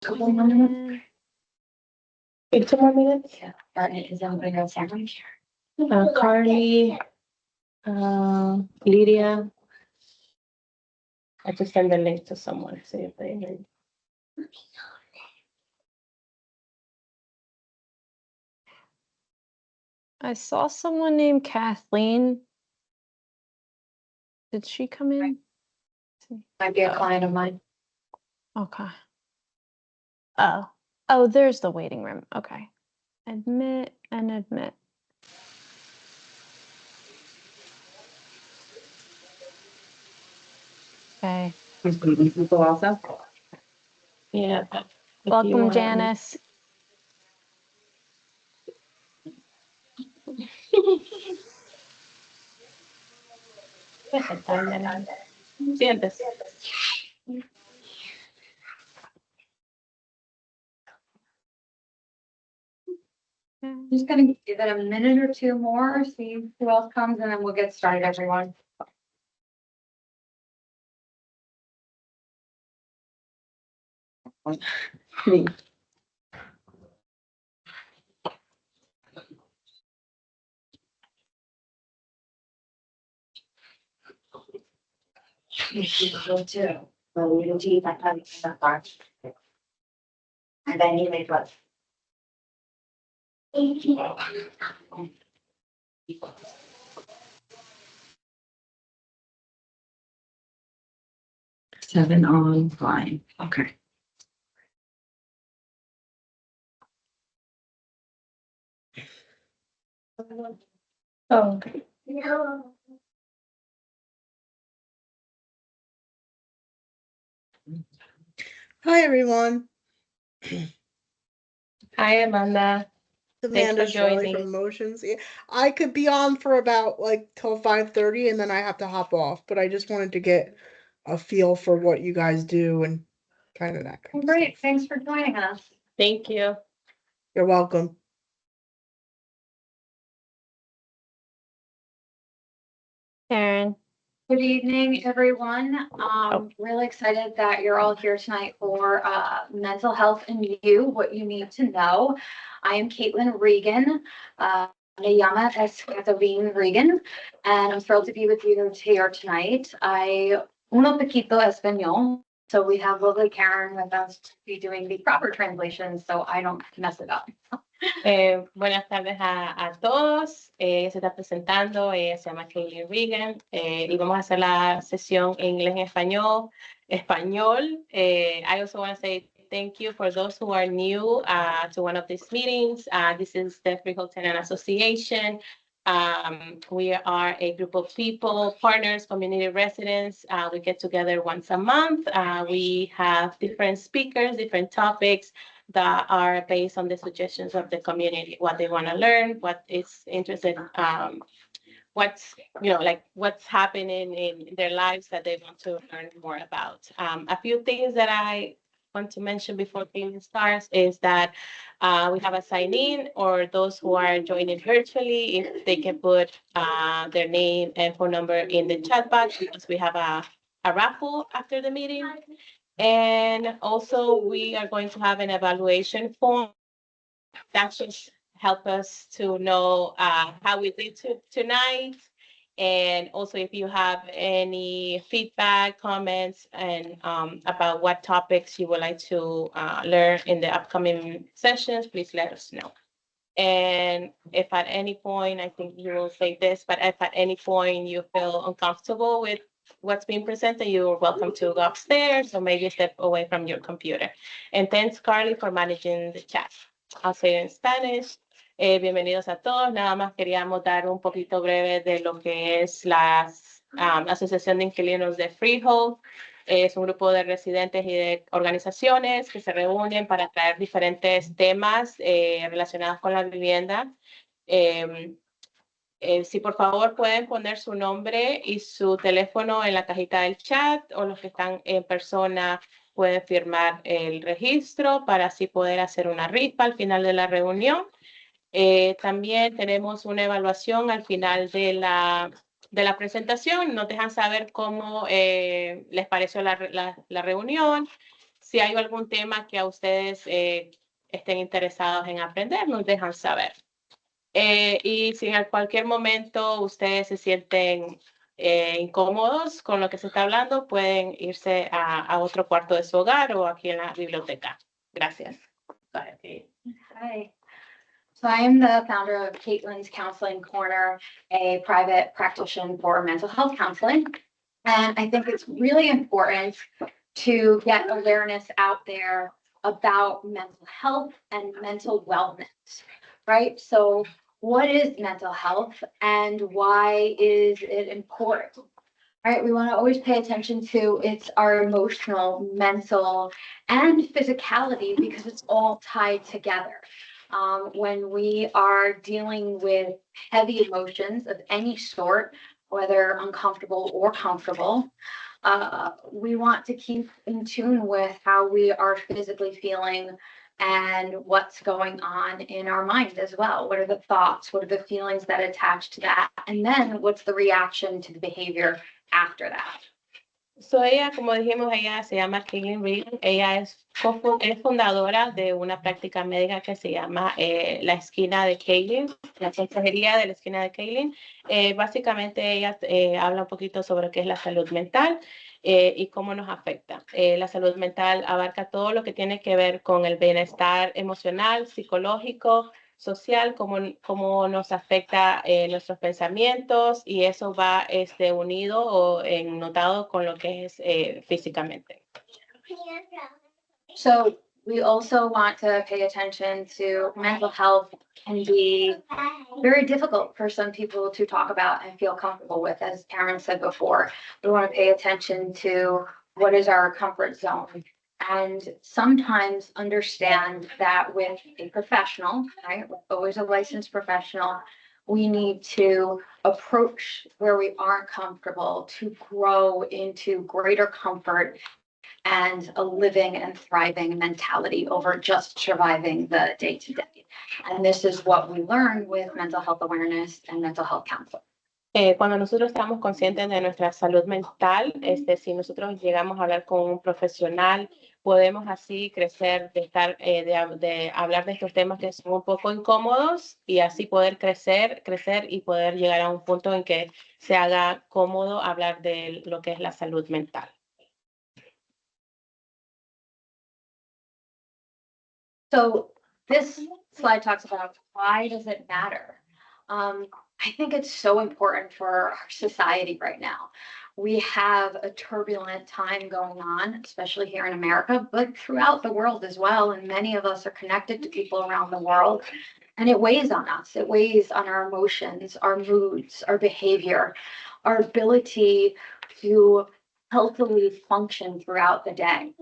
Couple more minutes. 2 more minutes. Yeah, is everybody else here? Carly, Lydia. I just send the link to someone, see if they read. I saw someone named Kathleen. Did she come in? Might be a client of mine. Okay. Oh, there's the waiting room. Okay. Admit and admit. Okay. People also? Yeah. but if you Welcome, want- Janice. Sientes. Just gonna give it a minute or two more, see who else comes, and then we'll get started, everyone. Too. But we don't eat that kind of stuff. And then you make what? Seven on, fine, okay. Oh, Hi, everyone. hi, Amanda. Amanda for Shirley joining. from Emotions. Yeah, I could be on for about like till 5:30 and then I have to hop off, but I just wanted to get a feel for what you guys do and kind of that kind of Great, stuff. thanks for joining us. Thank you. You're welcome. Karen. Good evening, everyone. Really excited that you're all here tonight for mental health and you, what you need to know. I am Caitlin Regan. Me llama es Catherine Regan, and I'm thrilled to be with you here tonight. I uno poquito español, so we have lovely Karen with us to be doing the proper translation, so I don't mess it up. Buenas tardes a todos. Se está presentando, se llama Kaylee Regan y vamos a hacer la sesión en inglés y español. I also want to say thank you for those who are new to one of these meetings. This is the Freehold Tenant Association. We are a group of people, partners, community residents. We get together once a month. We have different speakers, different topics that are based on the suggestions of the community, what they want to learn, what is interested, what's, like what's happening in their lives that they want to learn more about. A few things that I want to mention before Kaylee starts is that we have a sign-in, or those who are joining virtually, if they can put their name and phone number in the chat box, because we have a raffle after the meeting. And also we are going to have an evaluation form that should help us to know how we did tonight. And also if you have any feedback, comments, and about what topics you would like to learn in the upcoming sessions, please let us know. And if at any point, I think you will say this, but if at any point you feel uncomfortable with what's being presented, you're welcome to go upstairs or maybe step away from your computer. And thanks, Carly, for managing the chat. I'll say it in Spanish. Bienvenidos a todos. Nada más queríamos dar un poquito breve de lo que es la Asociación de Inquilinos de Freehold. Es un grupo de residentes y de organizaciones que se reúnen para traer diferentes temas relacionados con la vivienda. Si por favor pueden poner su nombre y su teléfono en la cajita del chat, o los que están en persona pueden firmar el registro para así poder hacer una rifa al final de la reunión. También tenemos una evaluación al final de la presentación. Nos dejan saber cómo les pareció la reunión, si hay algún tema que a ustedes estén interesados en aprender, nos dejan saber. Y si en cualquier momento ustedes se sienten incómodos con lo que se está hablando, pueden irse a otro cuarto de su hogar o aquí en la biblioteca. Gracias. Go ahead, Kate. Hi. So I am the founder of Caitlin's Counseling Corner, a private practitioner for mental health counseling. And I think it's really important to get awareness out there about mental health and mental wellness, right? So what is mental health and why is it important? Right, we want to always pay attention to it's our emotional, mental, and physicality because it's all tied together. When we are dealing with heavy emotions of any sort, whether uncomfortable or comfortable, we want to keep in tune with how we are physically feeling and what's going on in our mind as well. What are the thoughts? What are the feelings that attach to that? And then what's the reaction to the behavior after that? So ella, como dijimos, ella se llama Caitlin Regan. Ella es fundadora de una práctica médica que se llama La Esquina de Caitlin, la consejería de la Esquina de Caitlin. Básicamente ella habla un poquito sobre qué es la salud mental y cómo nos afecta. La salud mental abarca todo lo que tiene que ver con el bienestar emocional, psicológico, social, cómo nos afecta nuestros pensamientos y eso va unido o notado con lo que es físicamente. So we also want to pay attention to mental health can be very difficult for some people to talk about and feel comfortable with. As Karen said before, we want to pay attention to what is our comfort zone and sometimes understand that with a professional, right, with always a licensed professional, we need to approach where we aren't comfortable to grow into greater comfort and a living and thriving mentality over just surviving the day to day. And this is what we learn with mental health awareness and mental health counseling. Cuando nosotros estamos conscientes de nuestra salud mental, si nosotros llegamos a hablar con un profesional, podemos así crecer, de hablar de estos temas que son un poco incómodos y así poder crecer y poder llegar a un punto en que se haga cómodo hablar de lo que es la salud mental. So this slide talks about why does it matter? I think it's so important for our society right now. We have a turbulent time going on, especially here in America, but throughout the world as well. And many of us are connected to people around the world. And it weighs on us. It weighs on our emotions, our moods, our behavior, our ability to healthily function throughout the day.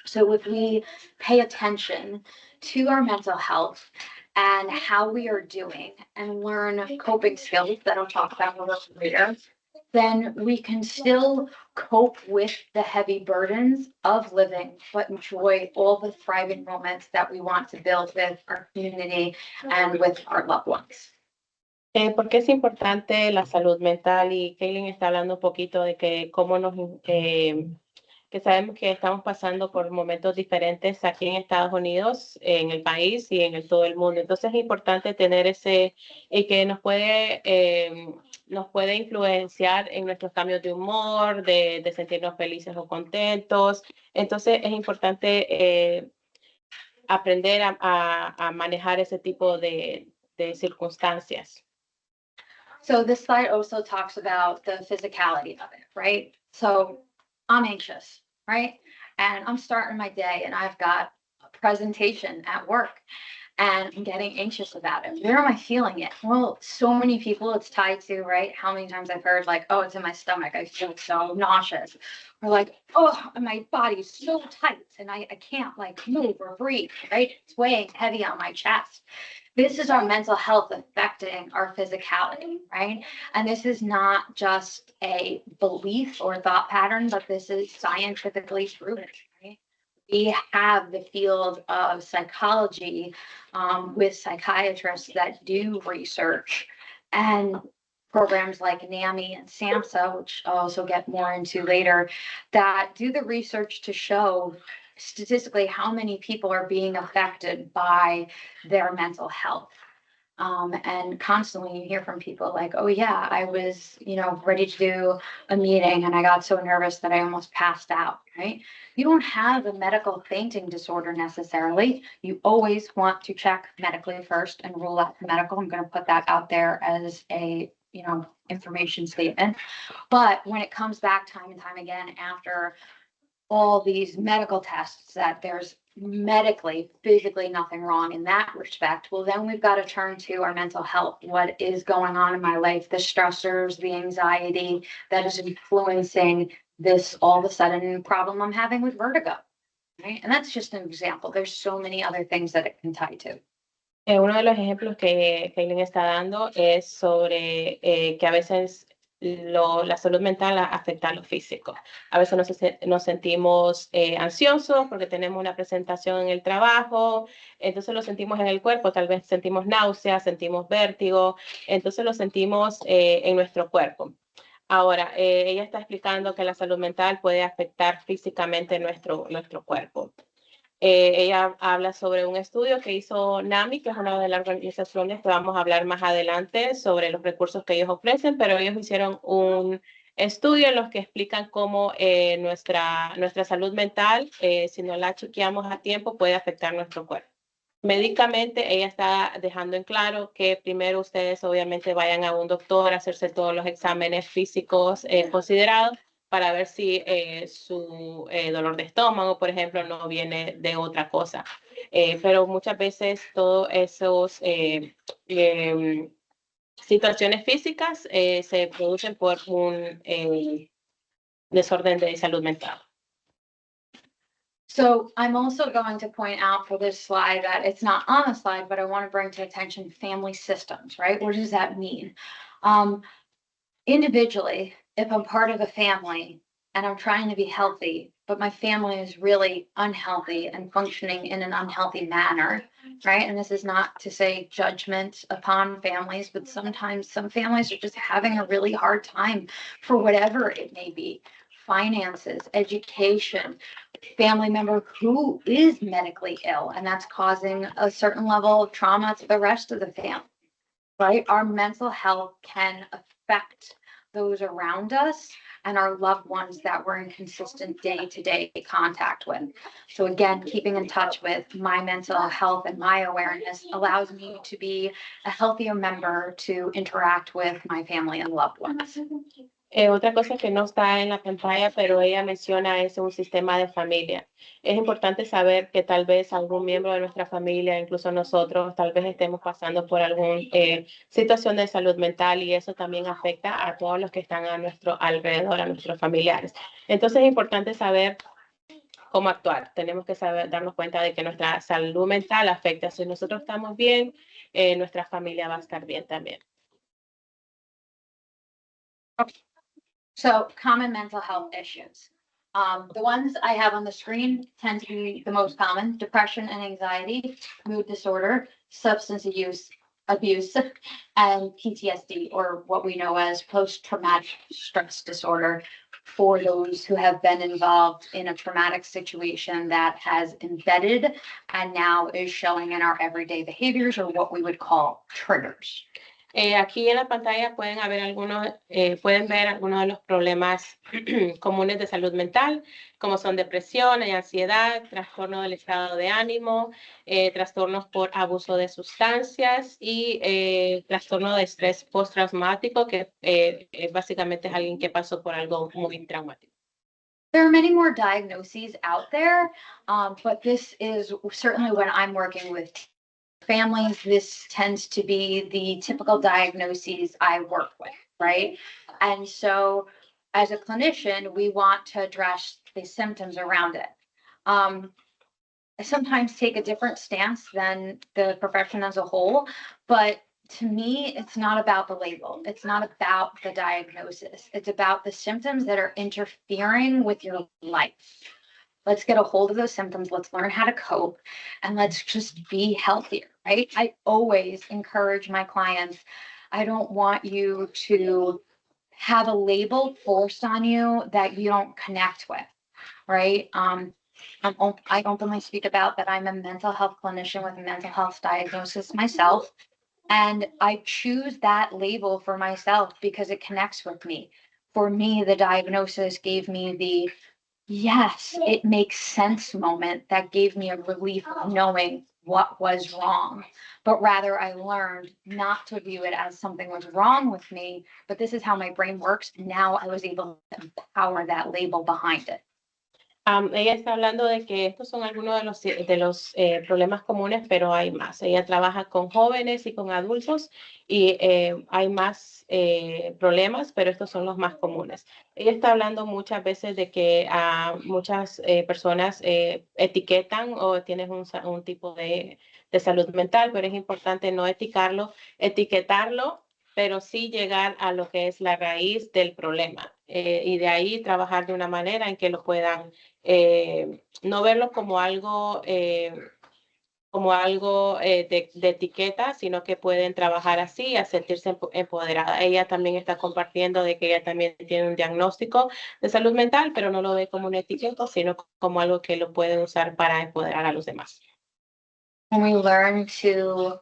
So if we pay attention to our mental health and how we are doing and learn coping skills that I'll talk about a little later, then we can still cope with the heavy burdens of living, but enjoy all the thriving moments that we want to build with our community and with our loved ones. ¿Por qué es importante la salud mental? Y Caitlin está hablando un poquito de que cómo que sabemos que estamos pasando por momentos diferentes aquí en Estados Unidos, en el país y en todo el mundo. Entonces es importante tener que nos puede influenciar en nuestros cambios de humor, de sentirnos felices o contentos. Entonces es importante aprender a manejar ese tipo de circunstancias. So this slide also talks about the physicality of it, right? So I'm anxious, right? And I'm starting my day and I've got a presentation at work and I'm getting anxious about it. Where am I feeling it? Well, so many people it's tied to, right? How many times I've heard like, oh, it's in my stomach. I feel so nauseous. Or like, oh, my body's so tight and I can't like move or breathe, right? It's weighing heavy on my chest. This is our mental health affecting our physicality, right? And this is not just a belief or thought pattern, but this is scientifically proven, right? We have the field of psychology with psychiatrists that do research. And programs like NAMI and SAMHSA, which I'll also get more into later, that do the research to show statistically how many people are being affected by their mental health. And constantly you hear from people like, oh yeah, I was, ready to do a meeting and I got so nervous that I almost passed out, right? You don't have a medical fainting disorder necessarily. You always want to check medically first and rule out medical. I'm going to put that out there as a, information statement. But when it comes back time and time again after all these medical tests that there's medically, physically nothing wrong in that respect, well, then we've got to turn to our mental health. What is going on in my life? The stressors, the anxiety that is influencing this all of a sudden problem I'm having with vertigo, right? And that's just an example. There's so many other things that it can tie to. Uno de los ejemplos que Kaylin está dando es sobre que a veces la salud mental afecta a lo físico. A veces nos sentimos ansiosos porque tenemos una presentación en el trabajo, entonces lo sentimos en el cuerpo, tal vez sentimos náuseas, sentimos vértigo, entonces lo sentimos en nuestro cuerpo. Ahora, ella está explicando que la salud mental puede afectar físicamente nuestro cuerpo. Ella habla sobre un estudio que hizo NAMI, que es una de las organizaciones que vamos a hablar más adelante sobre los recursos que ellos ofrecen, pero ellos hicieron un estudio en los que explican cómo nuestra salud mental, si no la chequeamos a tiempo, puede afectar nuestro cuerpo. Médicamente, ella está dejando en claro que primero ustedes obviamente vayan a un doctor a hacerse todos los exámenes físicos considerados, para ver si su dolor de estómago, por ejemplo, no viene de otra cosa. Pero muchas veces todas esas situaciones físicas se producen por un desorden de salud mental. So I'm also going to point out for this slide that it's not on the slide, but I want to bring to attention family systems, right? What does that mean? Individually, if I'm part of a family and I'm trying to be healthy, but my family is really unhealthy and functioning in an unhealthy manner, right? And this is not to say judgment upon families, but sometimes some families are just having a really hard time for whatever it may be. Finances, education, family member who is medically ill, and that's causing a certain level of trauma to the rest of the family, right? Our mental health can affect those around us and our loved ones that we're in consistent day-to-day contact with. So again, keeping in touch with my mental health and my awareness allows me to be a healthier member to interact with my family and loved ones. Otra cosa que no está en la pantalla, pero ella menciona es un sistema de familia. Es importante saber que tal vez algún miembro de nuestra familia, incluso nosotros, tal vez estemos pasando por alguna situación de salud mental y eso también afecta a todos los que están a nuestro alrededor, a nuestros familiares. Entonces es importante saber cómo actuar. Tenemos que saber darnos cuenta de que nuestra salud mental afecta. Si nosotros estamos bien, nuestra familia va a estar bien también. So common mental health issues. The ones I have on the screen tend to be the most common: depression and anxiety, mood disorder, substance abuse, and PTSD, or what we know as post-traumatic stress disorder, for those who have been involved in a traumatic situation that has embedded and now is showing in our everyday behaviors, or what we would call triggers. Aquí en la pantalla pueden ver algunos de los problemas comunes de salud mental, como son depresión y ansiedad, trastorno del estado de ánimo, trastornos por abuso de sustancias y trastorno de estrés postraumático, que básicamente es alguien que pasó por algo muy traumático. There are many more diagnoses out there, but this is certainly when I'm working with families, this tends to be the typical diagnoses I work with, right? And so as a clinician, we want to address the symptoms around it. I sometimes take a different stance than the profession as a whole, but to me, it's not about the label. It's not about the diagnosis. It's about the symptoms that are interfering with your life. Let's get a hold of those symptoms. Let's learn how to cope, and let's just be healthier, right? I always encourage my clients, I don't want you to have a label forced on you that you don't connect with, right? I openly speak about that I'm a mental health clinician with a mental health diagnosis myself. And I choose that label for myself because it connects with me. For me, the diagnosis gave me the yes, it makes sense moment that gave me a relief of knowing what was wrong. But rather, I learned not to view it as something was wrong with me, but this is how my brain works. Now I was able to empower that label behind it. Ella está hablando de que estos son algunos de los problemas comunes, pero hay más. Ella trabaja con jóvenes y con adultos y hay más problemas, pero estos son los más comunes. Ella está hablando muchas veces de que muchas personas etiquetan o tienen un tipo de salud mental, pero es importante no etiquetarlo, pero sí llegar a lo que es la raíz del problema y de ahí trabajar de una manera en que lo puedan no verlo como algo de etiqueta, sino que pueden trabajar así, a sentirse empoderada. Ella también está compartiendo de que ella también tiene un diagnóstico de salud mental, pero no lo ve como una etiqueta, sino como algo que lo puede usar para empoderar a los demás. When we learn to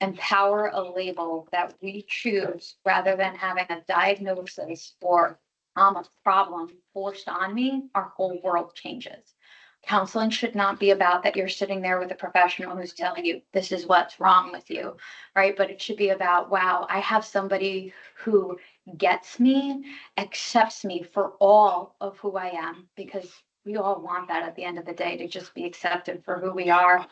empower a label that we choose rather than having a diagnosis or a problem forced on me, our whole world changes. Counseling should not be about that you're sitting there with a professional who's telling you this is what's wrong with you, right? But it should be about, wow, I have somebody who gets me, accepts me for all of who I am, because we all want that at the end of the day, to just be accepted for who we are.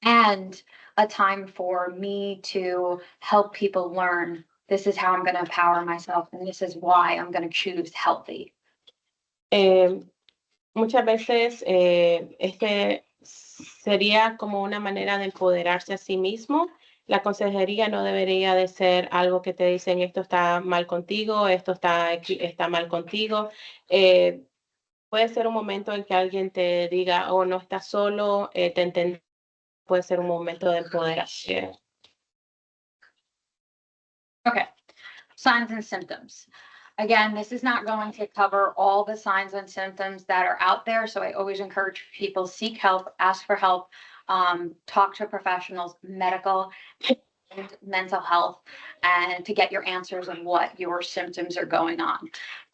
And a time for me to help people learn this is how I'm going to empower myself and this is why I'm going to choose healthy. Muchas veces este sería como una manera de empoderarse a sí mismo. La consejería no debería de ser algo que te dicen esto está mal contigo, esto está mal contigo. Puede ser un momento en que alguien te diga, oh, no estás solo, te entiendo. Puede ser un momento de empoderación. Okay, signs and symptoms. Again, this is not going to cover all the signs and symptoms that are out there. So I always encourage people seek help, ask for help, talk to professionals, medical and mental health, and to get your answers on what your symptoms are going on.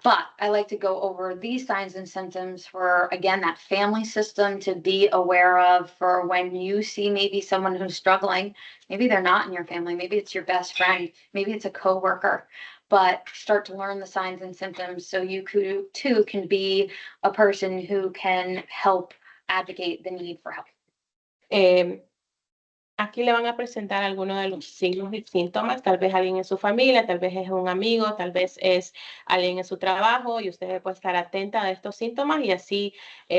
But I like to go over these signs and symptoms for, again, that family system to be aware of for when you see maybe someone who's struggling. Maybe they're not in your family. Maybe it's your best friend. Maybe it's a coworker. But start to learn the signs and symptoms so you too can be a person who can help advocate the need for help. Aquí le van a presentar algunos de los signos y síntomas, tal vez alguien en su familia, tal vez es un amigo, tal vez es alguien en su trabajo y usted puede estar atenta a estos síntomas y así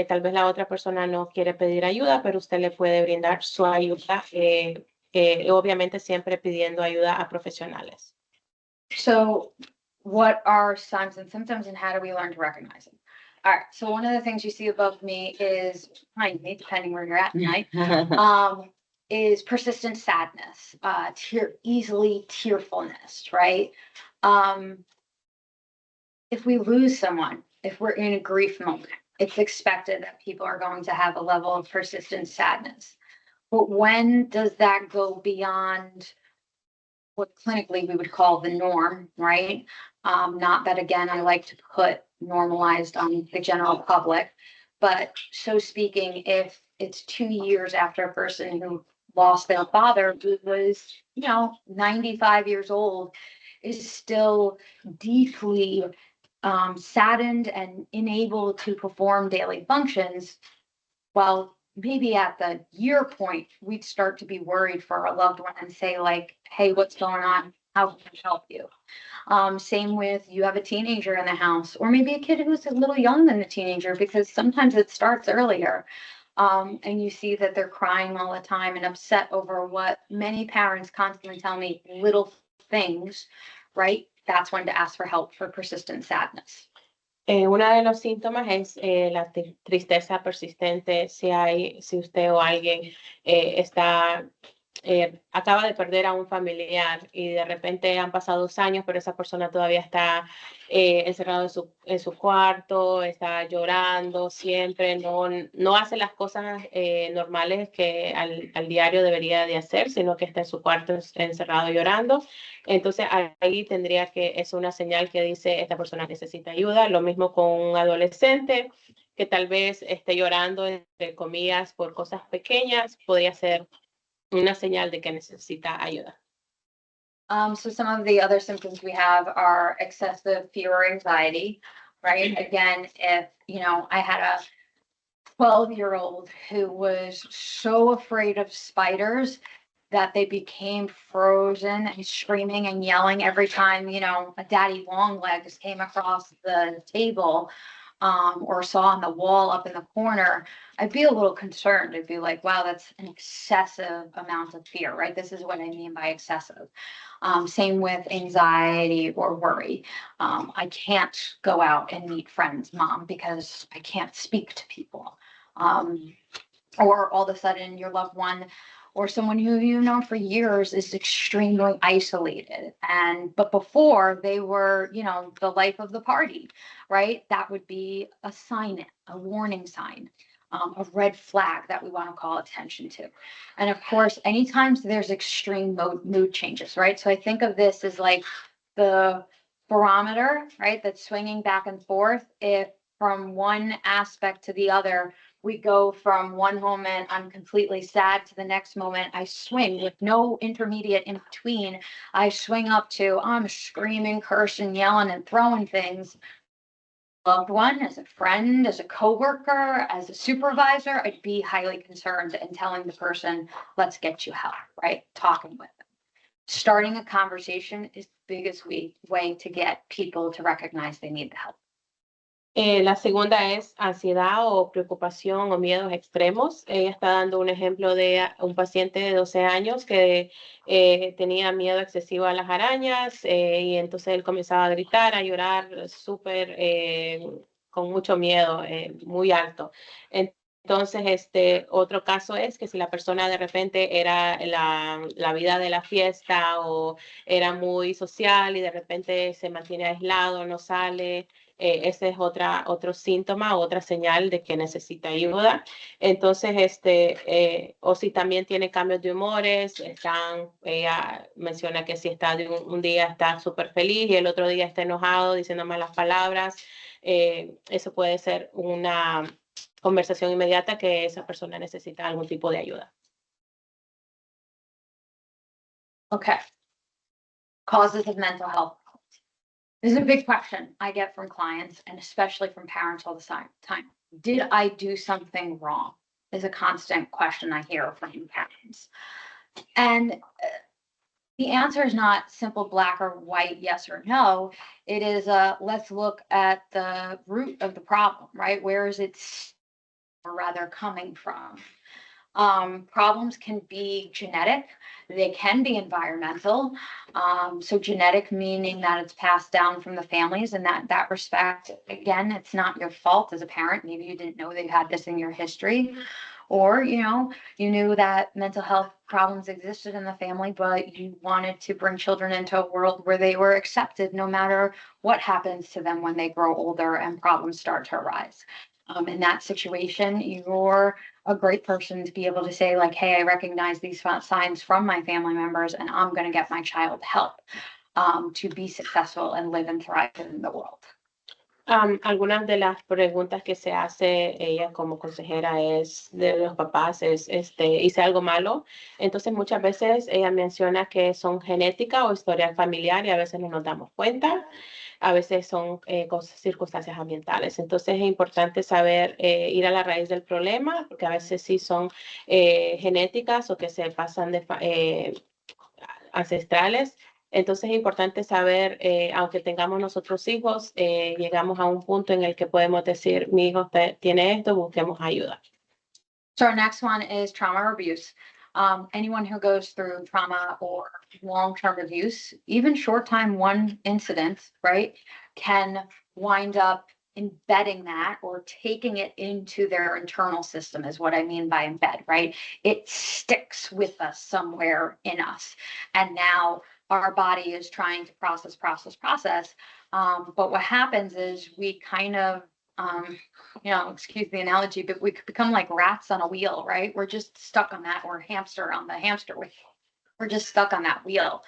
tal vez la otra persona no quiere pedir ayuda, pero usted le puede brindar su ayuda, obviamente siempre pidiendo ayuda a profesionales. So what are signs and symptoms and how do we learn to recognize them? All right, so one of the things you see above me is behind me, depending where you're at tonight, is persistent sadness, easily tearfulness, right? If we lose someone, if we're in a grief moment, it's expected that people are going to have a level of persistent sadness. But when does that go beyond what clinically we would call the norm, right? Not that, again, I like to put normalized on the general public, but so speaking, if it's 2 years after a person who lost their father, who was, 95 years old, is still deeply saddened and unable to perform daily functions, well, maybe at the year point, we'd start to be worried for our loved one and say, like, hey, what's going on? How can I help you? Same with you have a teenager in the house, or maybe a kid who's a little younger than the teenager, because sometimes it starts earlier. And you see that they're crying all the time and upset over what many parents constantly tell me, little things, right? That's when to ask for help for persistent sadness. Uno de los síntomas es la tristeza persistente. Si usted o alguien está acaba de perder a un familiar y de repente han pasado 2 años, pero esa persona todavía está encerrado en su cuarto, está llorando siempre, no hace las cosas normales que al diario debería de hacer, sino que está en su cuarto encerrado llorando. Entonces ahí es una señal que dice esta persona necesita ayuda. Lo mismo con un adolescente que tal vez esté llorando, entre comillas, por cosas pequeñas, podría ser una señal de que necesita ayuda. So some of the other symptoms we have are excessive fear or anxiety, right? Again, if, I had a 12-year-old who was so afraid of spiders that they became frozen and screaming and yelling every time, a daddy long legs came across the table, or saw on the wall up in the corner, I'd be a little concerned. I'd be like, wow, that's an excessive amount of fear, right? This is what I mean by excessive. Same with anxiety or worry. I can't go out and meet friends, Mom, because I can't speak to people. Or all of a sudden your loved one or someone who you've known for years is extremely isolated. But before they were, the life of the party, right? That would be a sign, a warning sign, a red flag that we want to call attention to. And of course, anytime there's extreme mood changes, right? So I think of this as like the barometer, right? That's swinging back and forth. If from one aspect to the other, we go from one moment, I'm completely sad, to the next moment, I swing with no intermediate in between. I swing up to, I'm screaming, cursing, yelling, and throwing things. Loved one, as a friend, as a coworker, as a supervisor, I'd be highly concerned and telling the person, let's get you help, right? Talking with them. Starting a conversation is the biggest way to get people to recognize they need the help. La segunda es ansiedad o preocupación o miedos extremos. Ella está dando un ejemplo de un paciente de 12 años que tenía miedo excesivo a las arañas y entonces él comenzaba a gritar, a llorar súper con mucho miedo, muy alto. Entonces, otro caso es que si la persona de repente era la vida de la fiesta o era muy social y de repente se mantiene aislado, no sale, ese es otro síntoma, otra señal de que necesita ayuda. Entonces, o si también tiene cambios de humores, ella menciona que si está un día está súper feliz y el otro día está enojado, diciendo malas palabras, eso puede ser una conversación inmediata que esa persona necesita algún tipo de ayuda. Okay. Causes of mental health. This is a big question I get from clients and especially from parents all the time. Did I do something wrong? Is a constant question I hear from parents. And the answer is not simple black or white, yes or no. It is let's look at the root of the problem, right? Where is it, or rather, coming from? Problems can be genetic, they can be environmental. So genetic meaning that it's passed down from the families, and that respect, again, it's not your fault as a parent. Maybe you didn't know they had this in your history, or you knew that mental health problems existed in the family, but you wanted to bring children into a world where they were accepted no matter what happens to them when they grow older and problems start to arise. In that situation, you're a great person to be able to say, like, hey, I recognize these signs from my family members and I'm going to get my child help to be successful and live and thrive in the world. Algunas de las preguntas que se hace ella como consejera es de los papás, hice algo malo. Entonces muchas veces ella menciona que son genética o historial familiar y a veces no nos damos cuenta. A veces son circunstancias ambientales. Entonces es importante saber ir a la raíz del problema, porque a veces sí son genéticas o que se pasan de ancestrales. Entonces es importante saber, aunque tengamos nosotros hijos, llegamos a un punto en el que podemos decir, mi hijo tiene esto, busquemos ayuda. So our next one is trauma or abuse. Anyone who goes through trauma or long-term abuse, even short time one incident, right, can wind up embedding that or taking it into their internal system is what I mean by embed, right? It sticks with us somewhere in us. And now our body is trying to process. But what happens is we kind of, excuse the analogy, but we become like rats on a wheel, right? We're just stuck on that, or hamster on the hamster wheel. We're just stuck on that wheel.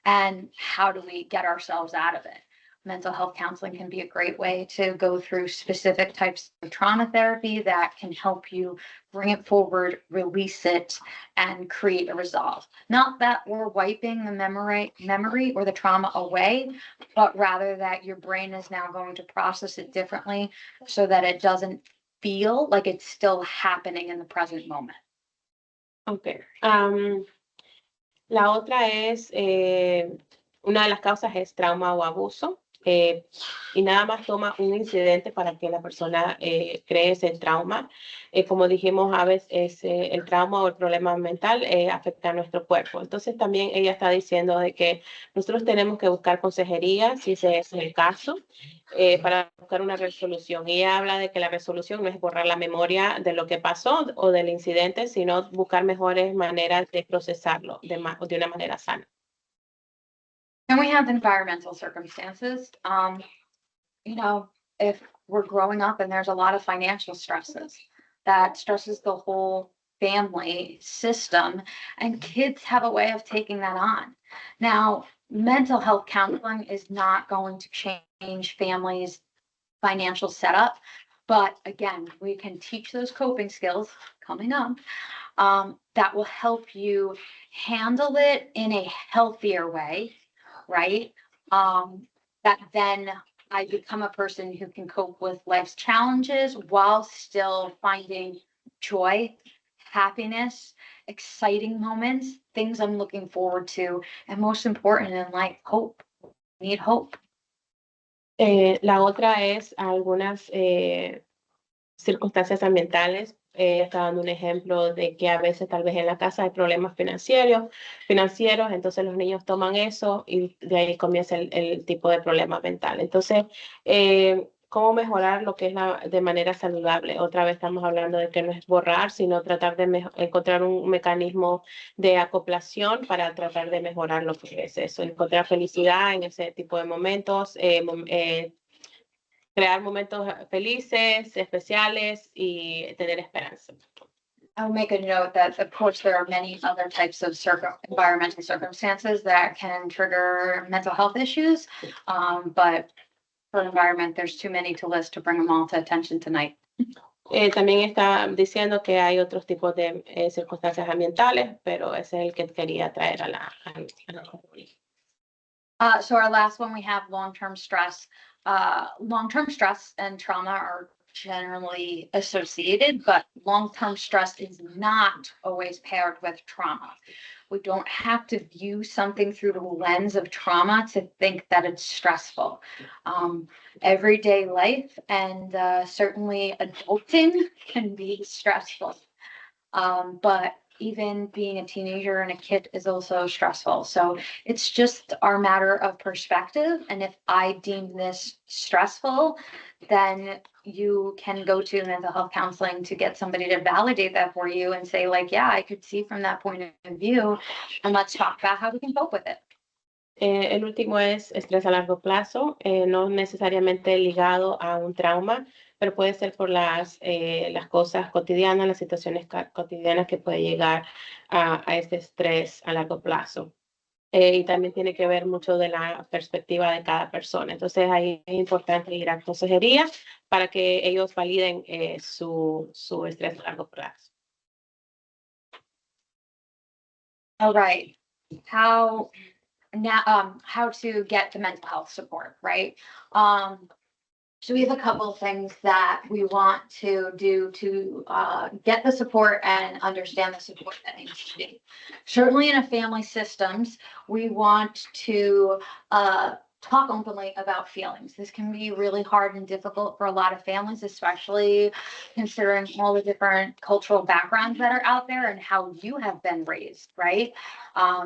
And how do we get ourselves out of it? Mental health counseling can be a great way to go through specific types of trauma therapy that can help you bring it forward, release it, and create a resolve. Not that we're wiping the memory or the trauma away, but rather that your brain is now going to process it differently so that it doesn't feel like it's still happening in the present moment. Ok. La otra es, una de las causas es trauma o abuso. Y nada más toma un incidente para que la persona cree ese trauma. Como dijimos, a veces el trauma o el problema mental afecta a nuestro cuerpo. Entonces también ella está diciendo de que nosotros tenemos que buscar consejería, si ese es el caso, para buscar una resolución. Y ella habla de que la resolución no es borrar la memoria de lo que pasó o del incidente, sino buscar mejores maneras de procesarlo de una manera sana. And we have environmental circumstances. If we're growing up and there's a lot of financial stresses, that stresses the whole family system, and kids have a way of taking that on. Now, mental health counseling is not going to change families' financial setup, but again, we can teach those coping skills coming up that will help you handle it in a healthier way, right? That then I become a person who can cope with life's challenges while still finding joy, happiness, exciting moments, things I'm looking forward to, and most important in life, hope. We need hope. La otra es algunas circunstancias ambientales. Está dando un ejemplo de que a veces tal vez en la casa hay problemas financieros, entonces los niños toman eso y de ahí comienza el tipo de problema mental. Entonces, ¿cómo mejorar lo que es de manera saludable? Otra vez estamos hablando de que no es borrar, sino tratar de encontrar un mecanismo de acoplación para tratar de mejorar lo que es eso, encontrar felicidad en ese tipo de momentos, crear momentos felices, especiales y tener esperanza. I'll make a note that, of course, there are many other types of environmental circumstances that can trigger mental health issues. But for environment, there's too many to list to bring them all to attention tonight. También está diciendo que hay otros tipos de circunstancias ambientales, pero ese es el que quería traer a la So our last one, we have long-term stress. Long-term stress and trauma are generally associated, but long-term stress is not always paired with trauma. We don't have to view something through the lens of trauma to think that it's stressful. Everyday life and certainly adulting can be stressful. But even being a teenager and a kid is also stressful. So it's just our matter of perspective. And if I deem this stressful, then you can go to mental health counseling to get somebody to validate that for you and say, like, yeah, I could see from that point of view, and let's talk about how we can cope with it. El último es estrés a largo plazo, no necesariamente ligado a un trauma, pero puede ser por las cosas cotidianas, las situaciones cotidianas que puede llegar a este estrés a largo plazo. Y también tiene que ver mucho de la perspectiva de cada persona. Entonces ahí es importante ir a consejería para que ellos validen su estrés a largo plazo. All right. How to get the mental health support, right? So we have a couple of things that we want to do to get the support and understand the support that needs to be. Certainly in a family systems, we want to talk openly about feelings. This can be really hard and difficult for a lot of families, especially considering all the different cultural backgrounds that are out there and how you have been raised, right?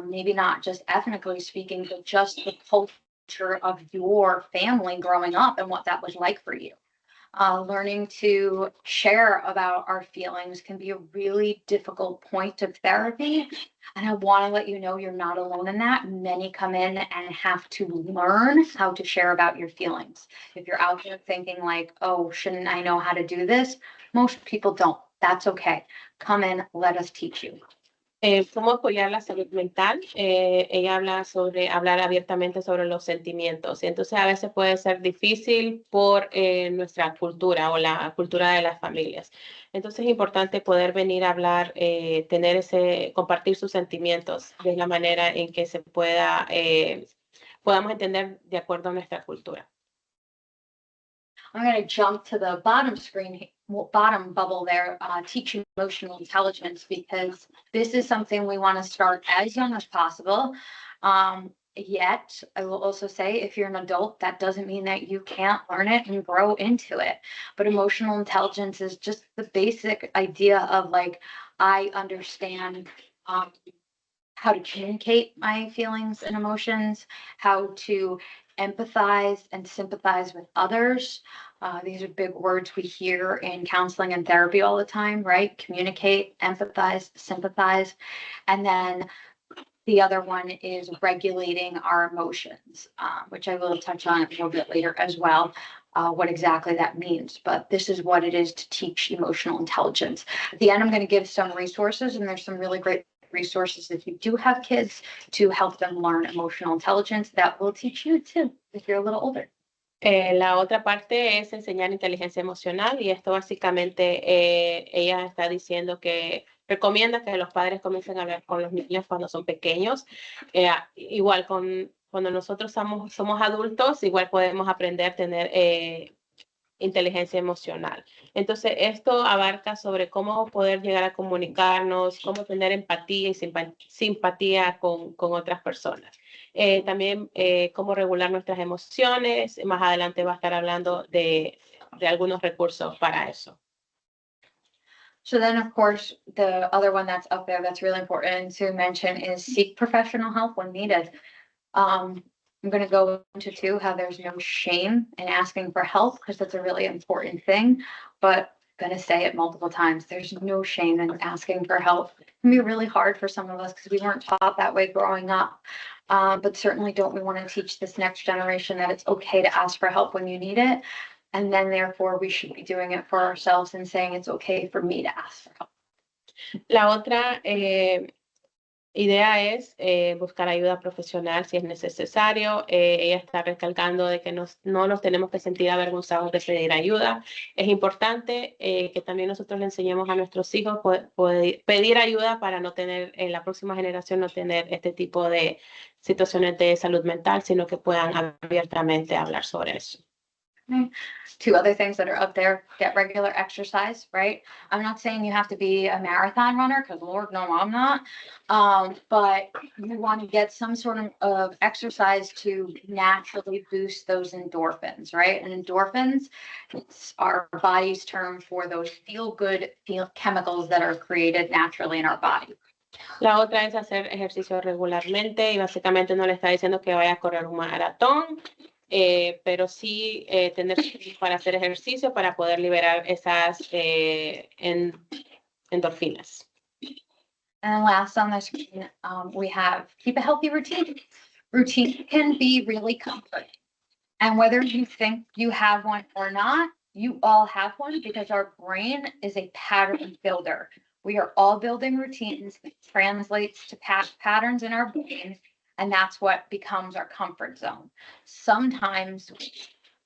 Maybe not just ethnically speaking, but just the culture of your family growing up and what that was like for you, Learning to share about our feelings can be a really difficult point of therapy. And I want to let you know you're not alone in that. Many come in and have to learn how to share about your feelings. If you're out there thinking like, oh, shouldn't I know how to do this? Most people don't. That's okay. Come in, let us teach you. Cómo apoyar la salud mental. Ella habla sobre hablar abiertamente sobre los sentimientos. Entonces a veces puede ser difícil por nuestra cultura o la cultura de las familias. Entonces es importante poder venir a hablar, compartir sus sentimientos de la manera en que se podamos entender de acuerdo a nuestra cultura. I'm going to jump to the bottom screen, bottom bubble there, teaching emotional intelligence, because this is something we want to start as young as possible. Yet, I will also say, if you're an adult, that doesn't mean that you can't learn it and grow into it. But emotional intelligence is just the basic idea of like, I understand how to communicate my feelings and emotions, how to empathize and sympathize with others. These are big words we hear in counseling and therapy all the time, right? Communicate, empathize, sympathize. And then the other one is regulating our emotions, which I will touch on a little bit later as well, what exactly that means. But this is what it is to teach emotional intelligence. At the end, I'm going to give some resources, and there's some really great resources if you do have kids to help them learn emotional intelligence that will teach you too if you're a little older. La otra parte es enseñar inteligencia emocional y esto básicamente ella está diciendo que recomienda que los padres comiencen a hablar con los niños cuando son pequeños. Igual cuando nosotros somos adultos, igual podemos aprender a tener inteligencia emocional. Entonces, esto abarca sobre cómo poder llegar a comunicarnos, cómo tener empatía y simpatía con otras personas. También cómo regular nuestras emociones. Más adelante va a estar hablando de algunos recursos para eso. So then, of course, the other one that's up there that's really important to mention is seek professional help when needed. I'm going to go into too how there's no shame in asking for help, because that's a really important thing, but I'm going to say it multiple times. There's no shame in asking for help. It can be really hard for some of us because we weren't taught that way growing up. But certainly don't we want to teach this next generation that it's okay to ask for help when you need it. And then therefore we should be doing it for ourselves and saying it's okay for me to ask for help. La otra idea es buscar ayuda profesional si es necesario. Ella está recalcando de que no nos tenemos que sentir avergonzados de pedir ayuda. Es importante que también nosotros le enseñemos a nuestros hijos pedir ayuda para no tener, en la próxima generación, no tener este tipo de situaciones de salud mental, sino que puedan abiertamente hablar sobre eso. Two other things that are up there, get regular exercise, right? I'm not saying you have to be a marathon runner, because Lord, no, I'm not. But you want to get some sort of exercise to naturally boost those endorphins, right? And endorphins, it's our body's term for those feel-good chemicals that are created naturally in our body. La otra es hacer ejercicio regularmente y básicamente no le está diciendo que vaya a correr un maratón. Pero sí tener para hacer ejercicio para poder liberar esas endorfinas. And last on the screen, we have keep a healthy routine. Routine can be really comforting. And whether you think you have one or not, you all have one, because our brain is a pattern builder. We are all building routines that translates to patterns in our brain. And that's what becomes our comfort zone. Sometimes we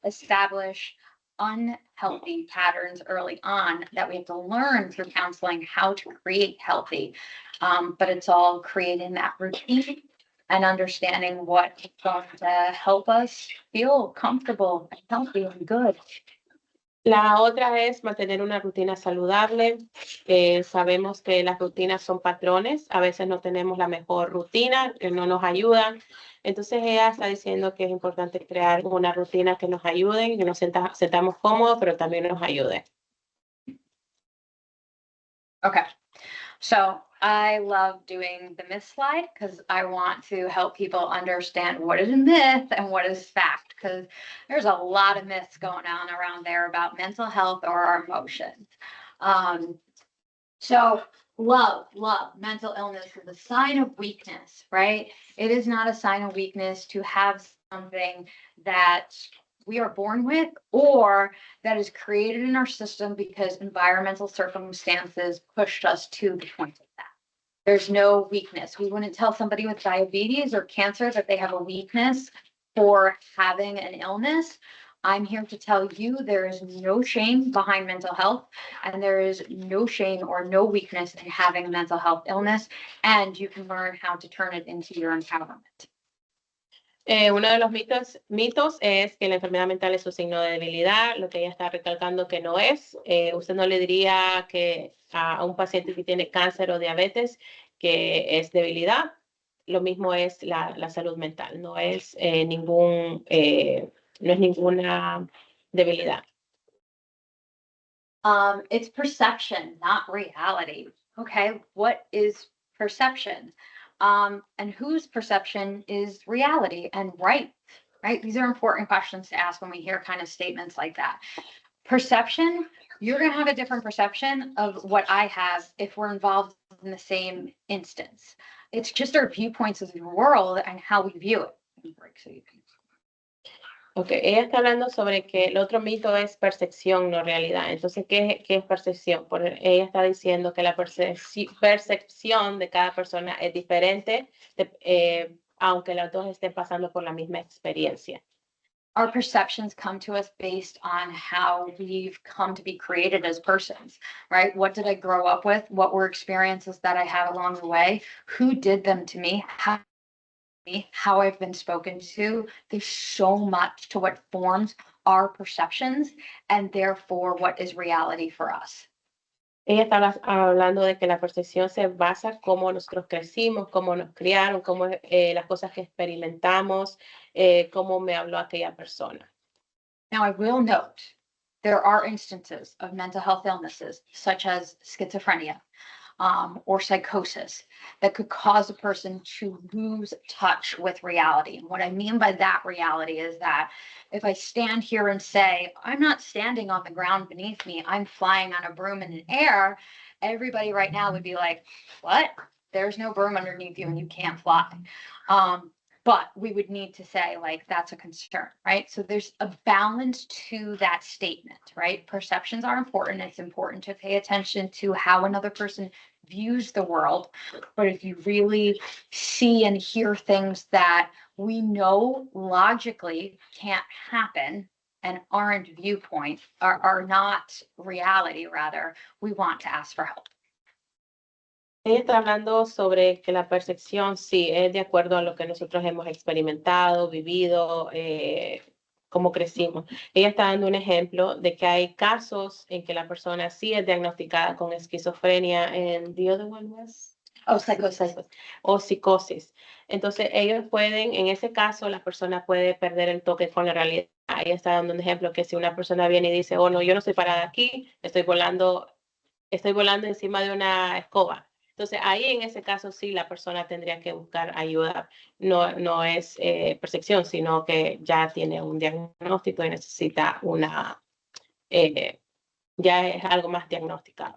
establish unhealthy patterns early on that we have to learn through counseling how to create healthy. But it's all creating that routine and understanding what is going to help us feel comfortable and healthy and good. La otra es mantener una rutina saludable. Sabemos que las rutinas son patrones. A veces no tenemos la mejor rutina, que no nos ayudan. Entonces ella está diciendo que es importante crear una rutina que nos ayude, que nos sentamos cómodos, pero también nos ayude. Okay. So I love doing the myth slide because I want to help people understand what is a myth and what is fact, because there's a lot of myths going on around there about mental health or our emotions. So love, mental illness is a sign of weakness, right? It is not a sign of weakness to have something that we are born with or that is created in our system because environmental circumstances pushed us to the point of that. There's no weakness. We wouldn't tell somebody with diabetes or cancer that they have a weakness for having an illness. I'm here to tell you there is no shame behind mental health, and there is no shame or no weakness in having a mental health illness, and you can learn how to turn it into your empowerment. Uno de los mitos es que la enfermedad mental es un signo de debilidad, lo que ella está recalcando que no es. Usted no le diría que a un paciente que tiene cáncer o diabetes que es debilidad. Lo mismo es la salud mental, no es ninguna debilidad. It's perception, not reality. Okay, what is perception? And whose perception is reality and right? These are important questions to ask when we hear kind of statements like that. Perception, you're going to have a different perception of what I have if we're involved in the same instance. It's just our viewpoints of the world and how we view it. Ok, ella está hablando sobre que el otro mito es percepción, no realidad. Entonces, ¿qué es percepción? Ella está diciendo que la percepción de cada persona es diferente, aunque las dos estén pasando por la misma experiencia. Our perceptions come to us based on how we've come to be created as persons, right? What did I grow up with? What were experiences that I had along the way? Who did them to me? How I've been spoken to. There's so much to what forms our perceptions and therefore what is reality for us. Ella está hablando de que la percepción se basa cómo nosotros crecimos, cómo nos criaron, cómo las cosas que experimentamos, cómo me habló aquella persona. Now, I will note, there are instances of mental health illnesses such as schizophrenia, or psychosis that could cause a person to lose touch with reality. And what I mean by that reality is that if I stand here and say, I'm not standing on the ground beneath me, I'm flying on a broom in the air, everybody right now would be like, what? There's no broom underneath you and you can't fly. But we would need to say, like, that's a concern, right? So there's a balance to that statement, right? Perceptions are important. It's important to pay attention to how another person views the world. But if you really see and hear things that we know logically can't happen and aren't viewpoints, are not reality, rather, we want to ask for help. Ella está hablando sobre que la percepción sí es de acuerdo a lo que nosotros hemos experimentado, vivido, cómo crecimos. Ella está dando un ejemplo de que hay casos en que la persona sí es diagnosticada con esquizofrenia en the other one was? Psychosis. O psicosis. Entonces ellos pueden, en ese caso, la persona puede perder el toque con la realidad. Ella está dando un ejemplo que si una persona viene y dice, oh no, yo no estoy parada aquí, estoy volando encima de una escoba. Entonces, ahí en ese caso sí la persona tendría que buscar ayuda. No es percepción, sino que ya tiene un diagnóstico y necesita ya es algo más diagnosticado.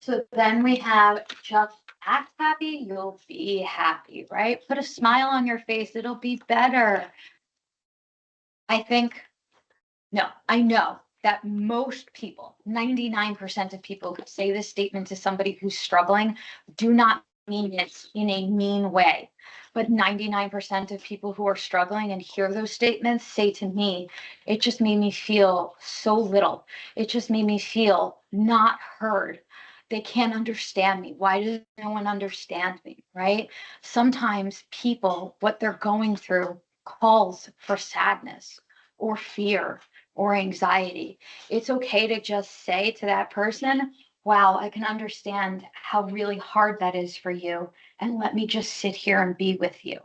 So then we have just act happy, you'll be happy, right? Put a smile on your face, it'll be better. I know that most people, 99% of people who say this statement to somebody who's struggling do not mean it in a mean way. But 99% of people who are struggling and hear those statements say to me, it just made me feel so little. It just made me feel not heard. They can't understand me. Why does no one understand me, right? Sometimes people, what they're going through calls for sadness or fear or anxiety. It's okay to just say to that person, wow, I can understand how really hard that is for you. And let me just sit here and be with you.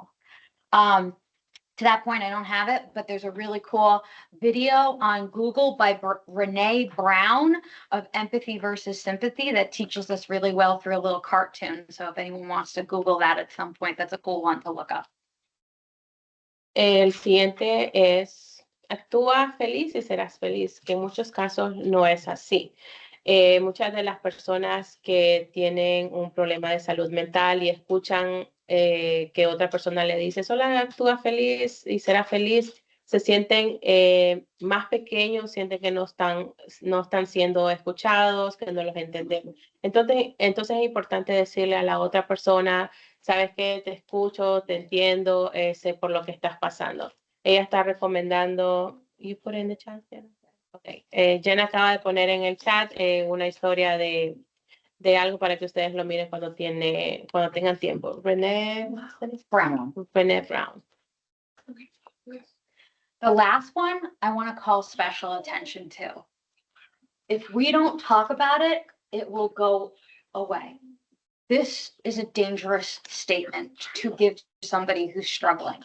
To that point, I don't have it, but there's a really cool video on Google by Renee Brown of empathy versus sympathy that teaches us really well through a little cartoon. So if anyone wants to Google that at some point, that's a cool one to look up. El siguiente es, actúa feliz y serás feliz, que en muchos casos no es así. Muchas de las personas que tienen un problema de salud mental y escuchan que otra persona le dice, solo actúa feliz y será feliz, se sienten más pequeños, sienten que no están siendo escuchados, que no los entendemos. Entonces es importante decirle a la otra persona, sabes que te escucho, te entiendo, sé por lo que estás pasando. Ella está recomendando, you put in the chat, Jenna? Okay. Jenna acaba de poner en el chat una historia de algo para que ustedes lo miren cuando tengan tiempo. Renee Brown. Renee Brown. The last one I want to call special attention to. If we don't talk about it, it will go away. This is a dangerous statement to give to somebody who's struggling.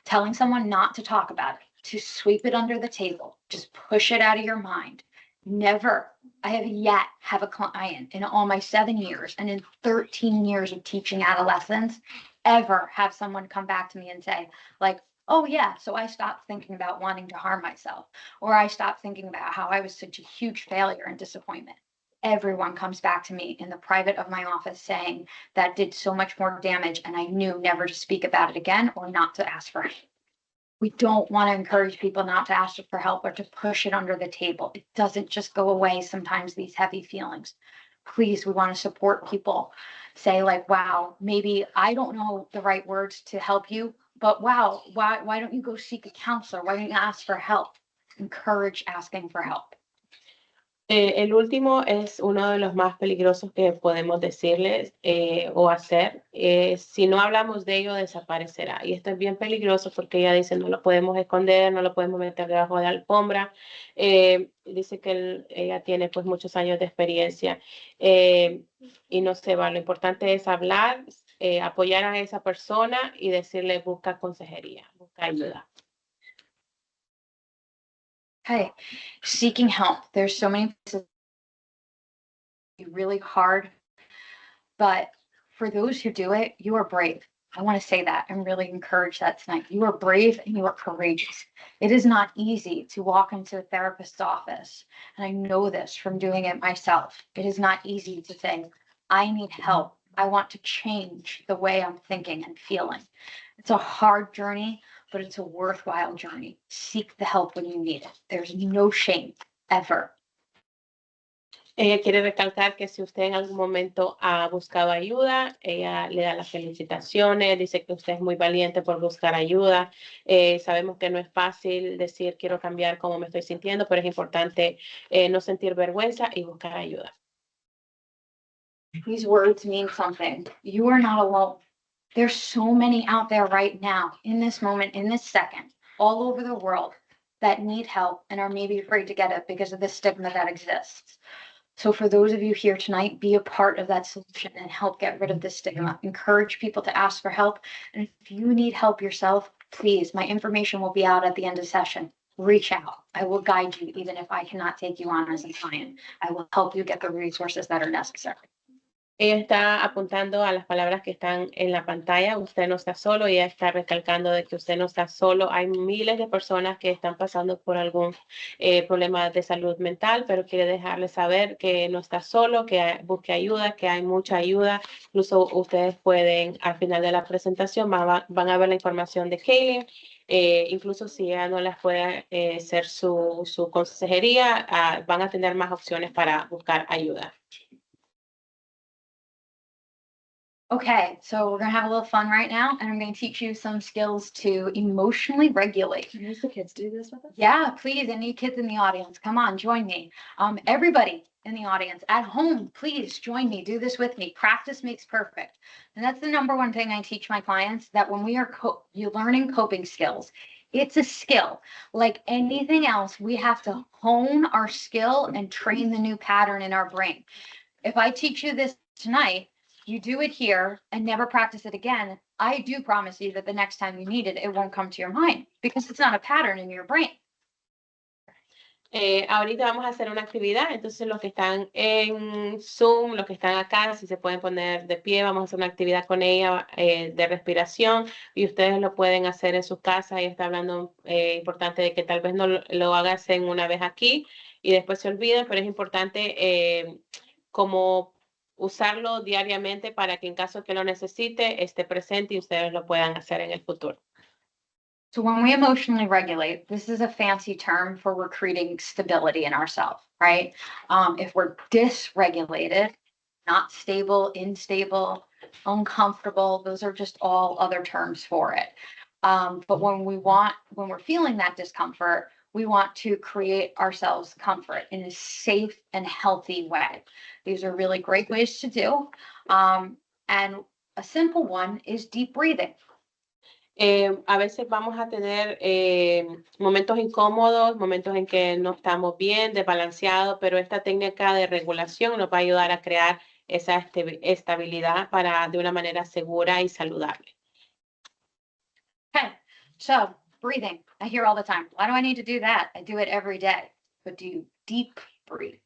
Telling someone not to talk about it, to sweep it under the table, just push it out of your mind. Never, I have yet have a client in all my 7 years and in 13 years of teaching adolescents, ever have someone come back to me and say, like, oh yeah, so I stopped thinking about wanting to harm myself, or I stopped thinking about how I was such a huge failure and disappointment. Everyone comes back to me in the private of my office saying that did so much more damage and I knew never to speak about it again or not to ask for help. We don't want to encourage people not to ask for help or to push it under the table. It doesn't just go away sometimes, these heavy feelings. Please, we want to support people. Say like, wow, maybe I don't know the right words to help you, but wow, why don't you go seek a counselor? Why don't you ask for help? Encourage asking for help. El último es uno de los más peligrosos que podemos decirles o hacer. Si no hablamos de ello, desaparecerá. Y esto es bien peligroso porque ella dice no lo podemos esconder, no lo podemos meter debajo de la alfombra. Dice que ella tiene pues muchos años de experiencia y no se va. Lo importante es hablar, apoyar a esa persona y decirle busca consejería, busca ayuda. Okay, seeking help. There's so many places really hard, but for those who do it, you are brave. I want to say that and really encourage that tonight. You are brave and you are courageous. It is not easy to walk into a therapist's office, and I know this from doing it myself. It is not easy to say, I need help. I want to change the way I'm thinking and feeling. It's a hard journey, but it's a worthwhile journey. Seek the help when you need it. There's no shame, ever. Ella quiere recalcar que si usted en algún momento ha buscado ayuda, ella le da las felicitaciones, dice que usted es muy valiente por buscar ayuda. Sabemos que no es fácil decir quiero cambiar cómo me estoy sintiendo, pero es importante no sentir vergüenza y buscar ayuda. These words mean something. You are not alone. There's so many out there right now, in this moment, in this second, all over the world that need help and are maybe afraid to get it because of the stigma that exists. So for those of you here tonight, be a part of that solution and help get rid of the stigma. Encourage people to ask for help. And if you need help yourself, please, my information will be out at the end of the session. Reach out. I will guide you, even if I cannot take you on as a client. I will help you get the resources that are necessary. Ella está apuntando a las palabras que están en la pantalla. Usted no está solo y ella está recalcando de que usted no está solo. Hay miles de personas que están pasando por algún problema de salud mental, pero quiere dejarle saber que no está solo, que busque ayuda, que hay mucha ayuda. Incluso ustedes pueden, al final de la presentación, van a ver la información de Kaylin. Incluso si ella no les puede ser su consejería, van a tener más opciones para buscar ayuda. Okay, so we're gonna have a little fun right now, and I'm gonna teach you some skills to emotionally regulate. Can the kids do this with us? Yeah, please, any kids in the audience, come on, join me. Everybody in the audience, at home, please join me, do this with me. Practice makes perfect. And that's the number one thing I teach my clients, that when we are learning coping skills, it's a skill. Like anything else, we have to hone our skill and train the new pattern in our brain. If I teach you this tonight, you do it here and never practice it again, I do promise you that the next time you need it, it won't come to your mind because it's not a pattern in your brain. Ahorita vamos a hacer una actividad, entonces los que están en Zoom, los que están acá, si se pueden poner de pie, vamos a hacer una actividad con ella de respiración y ustedes lo pueden hacer en sus casas. Ella está hablando importante de que tal vez no lo hagas en una vez aquí y después se olviden, pero es importante como usarlo diariamente para que en caso que lo necesite esté presente y ustedes lo puedan hacer en el futuro. So when we emotionally regulate, this is a fancy term for we're creating stability in ourselves, right? If we're dysregulated, not stable, unstable, uncomfortable, those are just all other terms for it. But when we're feeling that discomfort, we want to create ourselves comfort in a safe and healthy way. These are really great ways to do. And a simple one is deep breathing. A veces vamos a tener momentos incómodos, momentos en que no estamos bien, desbalanceados, pero esta técnica de regulación nos va a ayudar a crear esa estabilidad de una manera segura y saludable. Okay, so breathing, I hear all the time, why do I need to do that? I do it every day, but do you deep breathe?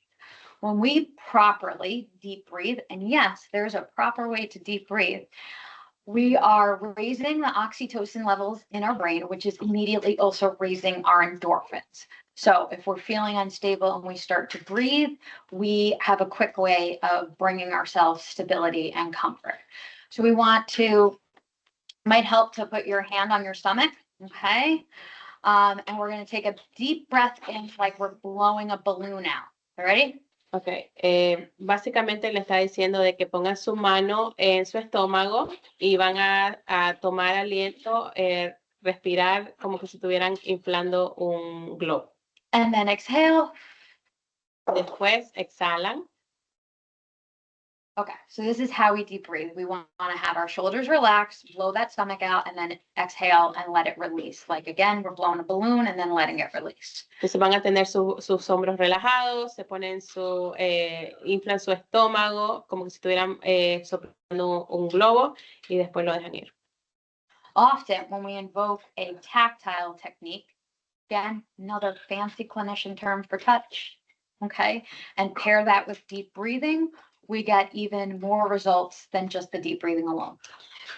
When we properly deep breathe, and yes, there's a proper way to deep breathe, we are raising the oxytocin levels in our brain, which is immediately also raising our endorphins. So if we're feeling unstable and we start to breathe, we have a quick way of bringing ourselves stability and comfort. So we might help to put your hand on your stomach, okay? And we're going to take a deep breath in like we're blowing a balloon out. Ready? Ok, básicamente le está diciendo de que pongan su mano en su estómago y van a tomar aliento, respirar como que si estuvieran inflando un globo. And then exhale. Después exhalan. Okay, so this is how we deep breathe. We want to have our shoulders relaxed, blow that stomach out, and then exhale and let it release. Like again, we're blowing a balloon and then letting it release. Entonces van a tener sus hombros relajados, se ponen inflan su estómago como que si estuvieran soplando un globo y después lo dejan ir. Often when we invoke a tactile technique, again, another fancy clinician term for touch, okay, and pair that with deep breathing, we get even more results than just the deep breathing alone.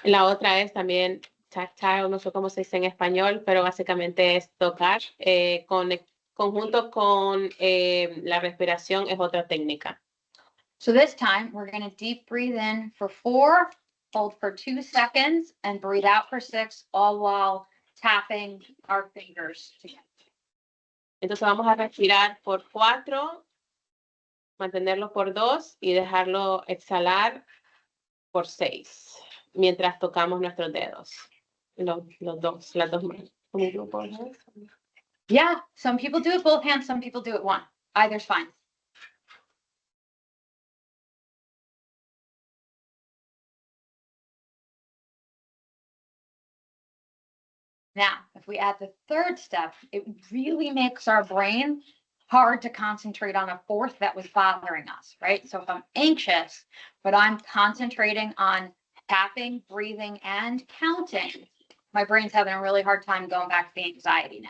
La otra es también tactile, no sé cómo se dice en español, pero básicamente es tocar. Conjunto con la respiración es otra técnica. So this time we're going to deep breathe in for 4, hold for 2 seconds, and breathe out for 6, all while tapping our fingers together. Entonces vamos a respirar por 4, mantenerlo por 2 y dejarlo exhalar por 6, mientras tocamos nuestros dedos, las dos manos. Yeah, some people do it both hands, some people do it one. Either's fine. Now, if we add the third step, it really makes our brain hard to concentrate on a fourth that was bothering us, right? So if I'm anxious, but I'm concentrating on tapping, breathing, and counting, my brain's having a really hard time going back to the anxiety now.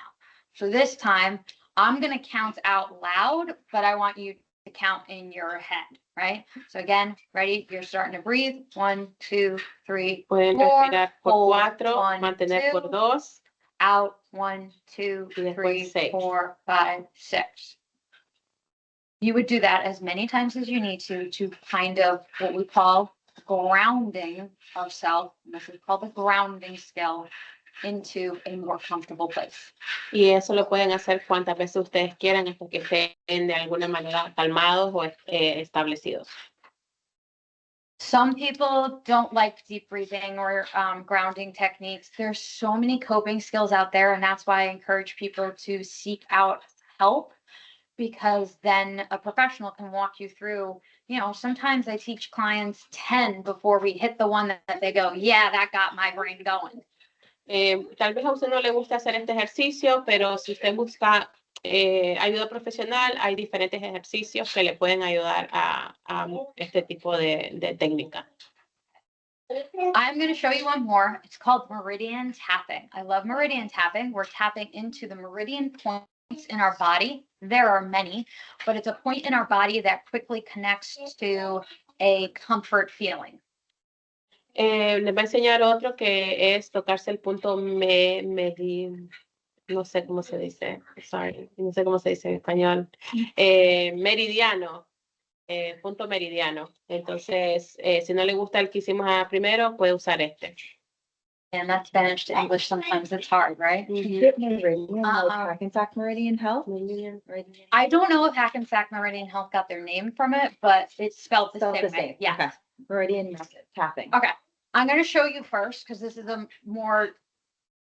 So this time, I'm going to count out loud, but I want you to count in your head, right? So again, ready? You're starting to breathe. 1, 2, 3, Pueden 4. respirar por hold, 4, 1, mantener 2. por 2. Out 1, 2, Y después 3, 6. 4, 5, 6. You would do that as many times as you need to kind of what we call grounding ourselves. This is called the grounding skill into a more comfortable place. Y eso lo pueden hacer cuantas veces ustedes quieran hasta que estén de alguna manera calmados o establecidos. Some people don't like deep breathing or grounding techniques. There's so many coping skills out there, and that's why I encourage people to seek out help, because then a professional can walk you through. You know, sometimes I teach clients 10 before we hit the one that they go, yeah, that got my brain going. Tal vez a usted no le gusta hacer este ejercicio, pero si usted busca ayuda profesional, hay diferentes ejercicios que le pueden ayudar a este tipo de técnica. I'm going to show you one more. It's called meridian tapping. I love meridian tapping. We're tapping into the meridian points in our body. There are many, but it's a point in our body that quickly connects to a comfort feeling. Les va a enseñar otro que es tocarse el punto no sé cómo se dice, sorry, no sé cómo se dice en español, meridiano, punto meridiano. Entonces, si no le gusta el que hicimos primero, puede usar este. And that's Spanish to English. Sometimes it's hard, right? Meridian, like Uh-uh. Hackensack Meridian Health. I don't know if Hackensack Meridian Health got their name from it, but it's spelled the Spelled same the same, way. Yeah. okay. Meridian tapping. Okay. I'm going to show you first because this is a more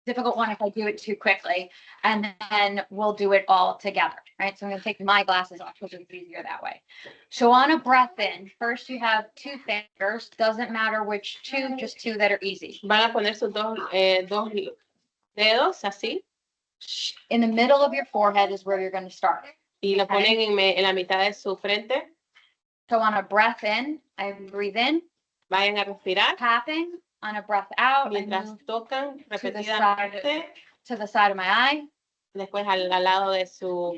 difficult one if I do it too quickly, and then we'll do it all together, right? So I'm going to take my glasses off because it's easier that way. So on a breath in, first you have 2 fingers, doesn't matter which 2, just 2 that are easy. Van a poner sus dos dedos así In the middle of your forehead is where you're going to start. y lo ponen en la mitad de su frente. So on a breath in, I breathe in, Vayan a respirar tapping. On a breath out, I mientras move tocan to the repetidamente. to the side of my eye. Después al lado de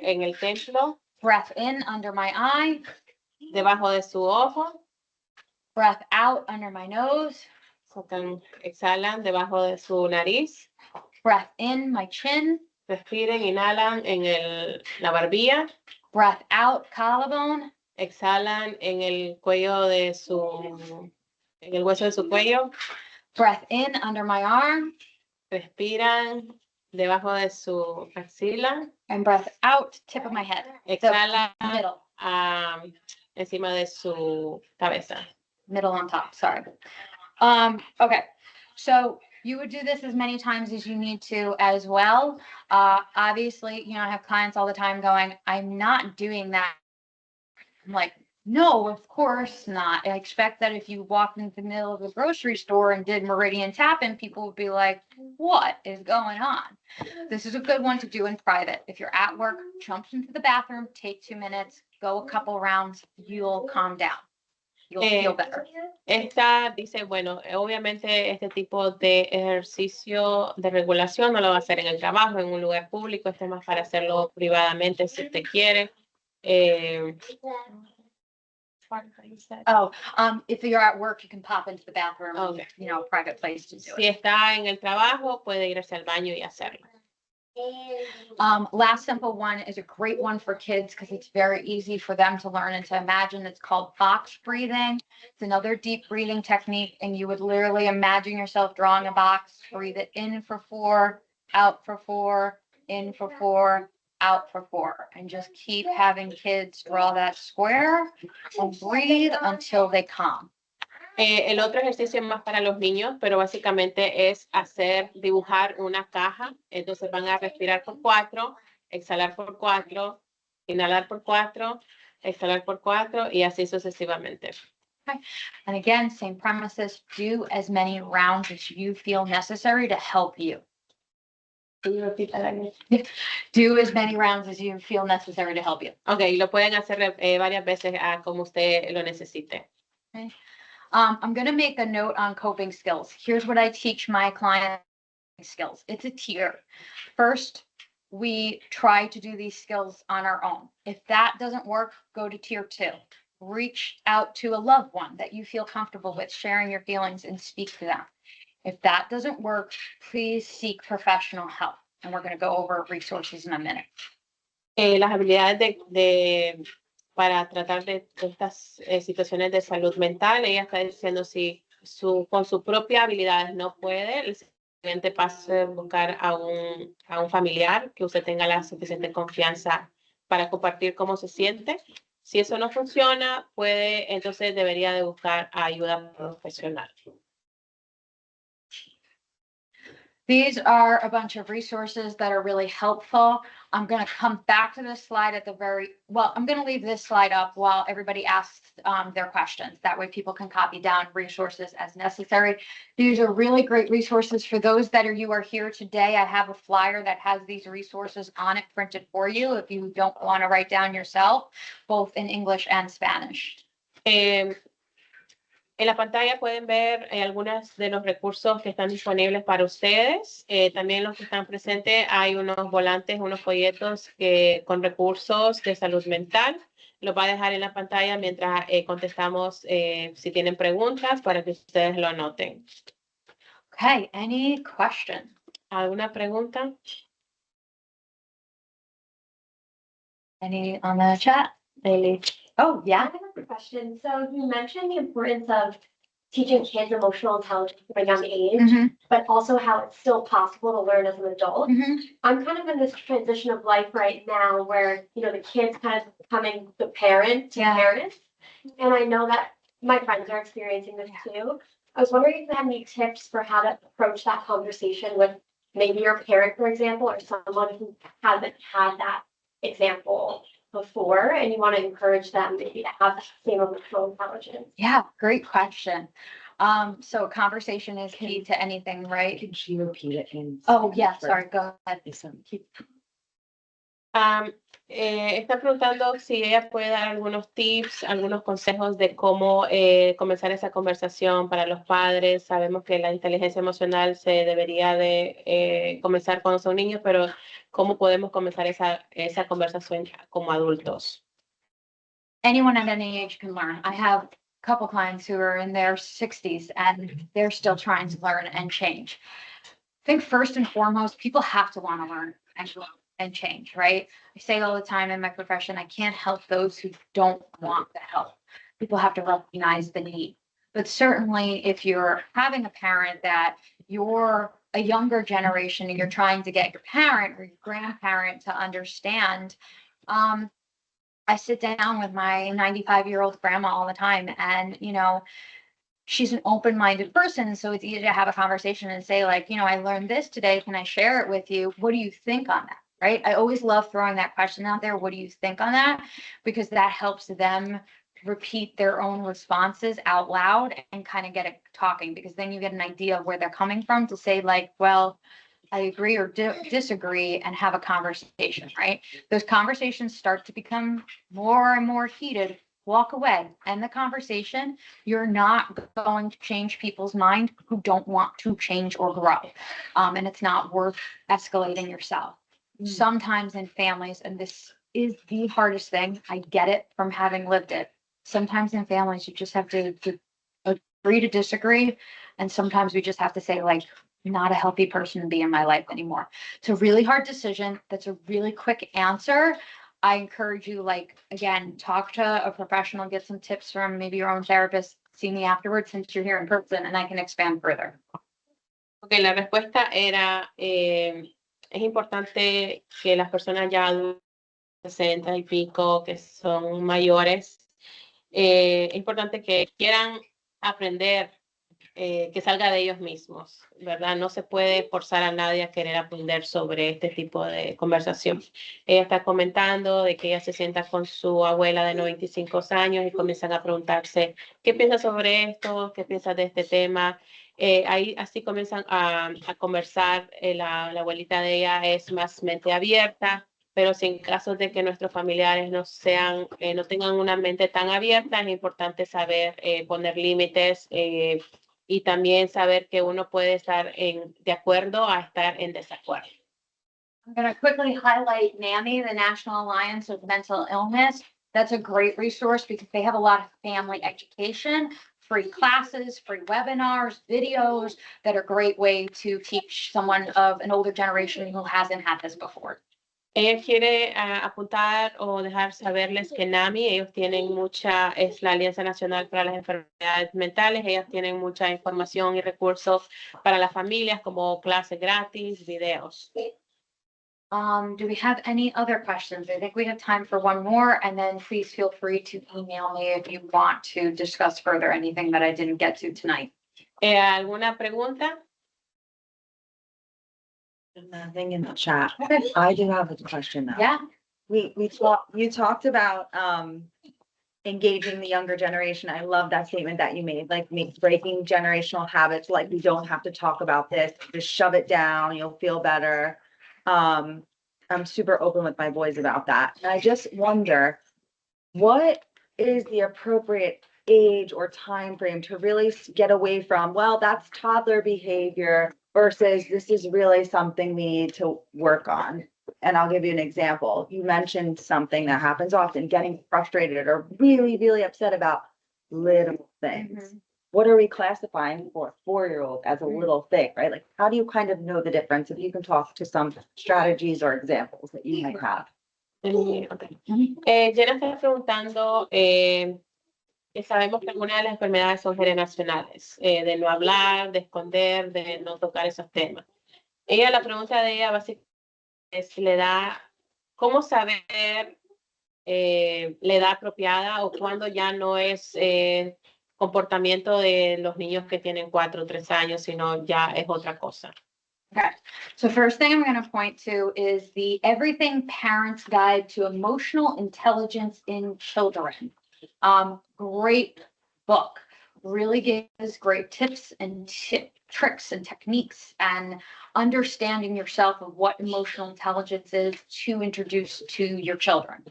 en el templo, Breath in under my eye. debajo de su ojo. Breath out under my nose. Tocan, exhalan debajo de su nariz. Breath in my chin. Respiren, inhalan en la barbilla. Breath out collarbone. Exhalan en el cuello de en el hueso de su cuello. Breath in under my arm. Respiran debajo de su axila. And breath out tip of my head. Exhala Middle. Encima de su cabeza. Middle on top, sorry. Okay, so you would do this as many times as you need to as well. Obviously, you know, I have clients all the time going, I'm not doing that. I'm like, no, of course not. I expect that if you walked into the middle of the grocery store and did meridian tapping, people would be like, what is going on? This is a good one to do in private. If you're at work, jump into the bathroom, take 2 minutes, go a couple rounds, you'll calm down. You'll feel better. Esta dice, bueno, obviamente este tipo de ejercicio de regulación no lo va a hacer en el trabajo, en un lugar público. Este es más para hacerlo privadamente si usted quiere. If you're at work, you can pop into the bathroom, Okay. you know, private place to do Si it. está en el trabajo, puede irse al baño y hacerlo. Last simple one is a great one for kids because it's very easy for them to learn and to imagine. It's called box breathing. It's another deep breathing technique, and you would literally imagine yourself drawing a box, breathe it in for 4, out for 4, in for 4, out for 4, and just keep having kids draw that square and breathe until they calm. El otro ejercicio es más para los niños, pero básicamente es dibujar una caja. Entonces van a respirar por 4, exhalar por 4, inhalar por 4, exhalar por 4 y así sucesivamente. And again, same premises, do as many rounds as you feel necessary to help you. Do as many rounds as you feel necessary to help you. Ok, lo pueden hacer varias veces como usted lo necesite. Okay. I'm going to make a note on coping skills. Here's what I teach my clients skills. It's a tier. First, we try to do these skills on our own. If that doesn't work, go to tier 2. Reach out to a loved one that you feel comfortable with, sharing your feelings and speak to them. If that doesn't work, please seek professional help. And we're going to go over resources in a minute. Las habilidades para tratar de estas situaciones de salud mental, ella está diciendo si con sus propias habilidades no puede, el siguiente paso es buscar a un familiar que usted tenga la suficiente confianza para compartir cómo se siente. Si eso no funciona, entonces debería de buscar ayuda profesional. These are a bunch of resources that are really helpful. I'm going to come back to this slide I'm going to leave this slide up while everybody asks their questions. That way people can copy down resources as necessary. These are really great resources for those you are here today. I have a flyer that has these resources on it printed for you if you don't want to write down yourself, both in English and Spanish. En la pantalla pueden ver algunos de los recursos que están disponibles para ustedes. También los que están presentes, hay unos volantes, unos folletos con recursos de salud mental. Los va a dejar en la pantalla mientras contestamos si tienen preguntas para que ustedes lo anoten. Okay, any questions? ¿Alguna pregunta? Any on the chat? Eli. Oh, I yeah. have a question. So you mentioned the importance of teaching kids emotional intelligence from a young age, Mhm, but also how it's still possible to learn as an adult. mhm. I'm kind of in this transition of life right now where, the kids kind of becoming the parent to Yeah. parents. And I know that my friends are experiencing this too. I was wondering if you had any tips for how to approach that conversation with maybe your parent, for example, or someone who hasn't had that example before, and you want to encourage them maybe to have the same emotional intelligence. Yeah, great question. So conversation is key to anything, right? Can she repeat it in? Oh, yeah, sorry, go ahead. Está preguntando si ella puede dar algunos tips, algunos consejos de cómo comenzar esa conversación para los padres. Sabemos que la inteligencia emocional se debería de comenzar cuando son niños, pero ¿cómo podemos comenzar esa conversación como adultos? Anyone at any age can learn. I have a couple clients who are in their 60s and they're still trying to learn and change. I think first and foremost, people have to want to learn and grow and change, right? I say all the time in my profession, I can't help those who don't want the help. People have to recognize the need. But certainly if you're having a parent that you're a younger generation and you're trying to get your parent or your grandparent to understand, I sit down with my 95-year-old grandma all the time and, she's an open-minded person. So it's easy to have a conversation and say like, I learned this today. Can I share it with you? What do you think on that? Right? I always love throwing that question out there. What do you think on that? Because that helps them repeat their own responses out loud and kind of get it talking, because then you get an idea of where they're coming from to say like, well, I agree or disagree and have a conversation, right? Those conversations start to become more and more heated. Walk away, end the conversation. You're not going to change people's mind who don't want to change or grow. And it's not worth escalating yourself. Sometimes in families, and this is the hardest thing, I get it from having lived it. Sometimes in families, you just have to agree to disagree. And sometimes we just have to say like, not a healthy person to be in my life anymore. It's a really hard decision. That's a really quick answer. I encourage you, like, again, talk to a professional, get some tips from maybe your own therapist, see me afterwards since you're here in person, and I can expand further. Ok, la respuesta era, es importante que las personas ya adultas, 60 y pico, que son mayores, es importante que quieran aprender, que salga de ellos mismos, ¿verdad? No se puede forzar a nadie a querer aprender sobre este tipo de conversación. Ella está comentando de que ella se sienta con su abuela de 95 años y comienzan a preguntarse, ¿qué piensas sobre esto? ¿Qué piensas de este tema? Ahí así comienzan a conversar. La abuelita de ella es más mente abierta, pero si en caso de que nuestros familiares no tengan una mente tan abierta, es importante saber poner límites y también saber que uno puede estar de acuerdo a estar en desacuerdo. I'm going to quickly highlight NAMI, the National Alliance of Mental Illness. That's a great resource because they have a lot of family education, free classes, free webinars, videos that are a great way to teach someone of an older generation who hasn't had this before. Ella quiere apuntar o dejar saberles que NAMI, ellos tienen es la Alianza Nacional para las Enfermedades Mentales, ellas tienen mucha información y recursos para las familias como clases gratis, videos. Do we have any other questions? I think we have time for one more, and then please feel free to email me if you want to discuss further anything that I didn't get to tonight. ¿Alguna pregunta? Nothing in the chat. Okay. I do have a question though. Yeah. You talked about, engaging the younger generation. I love that statement that you made, like breaking generational habits, like we don't have to talk about this, just shove it down, you'll feel better. I'm super open with my boys about that. And I just wonder, what is the appropriate age or time frame to really get away from, well, that's toddler behavior versus this is really something we need to work on. And I'll give you an example. You mentioned something that happens often, getting frustrated or really, really upset about little things. What are we classifying for a 4-year-old as a little thing, right? Like, how do you kind of know the difference? If you can talk to some strategies or examples that you might have. Okay. Jenna está preguntando que sabemos que algunas de las enfermedades son generacionales, de no hablar, de esconder, de no tocar esos temas. La pregunta de ella básicamente es, ¿cómo saber la edad apropiada o cuando ya no es comportamiento de los niños que tienen 4 o 3 años, sino ya es otra cosa? Okay, so first thing I'm going to point to is the Everything Parents Guide to Emotional Intelligence in Children. Great book, really gives great tips and tricks and techniques and understanding yourself of what emotional intelligence is to introduce to your children.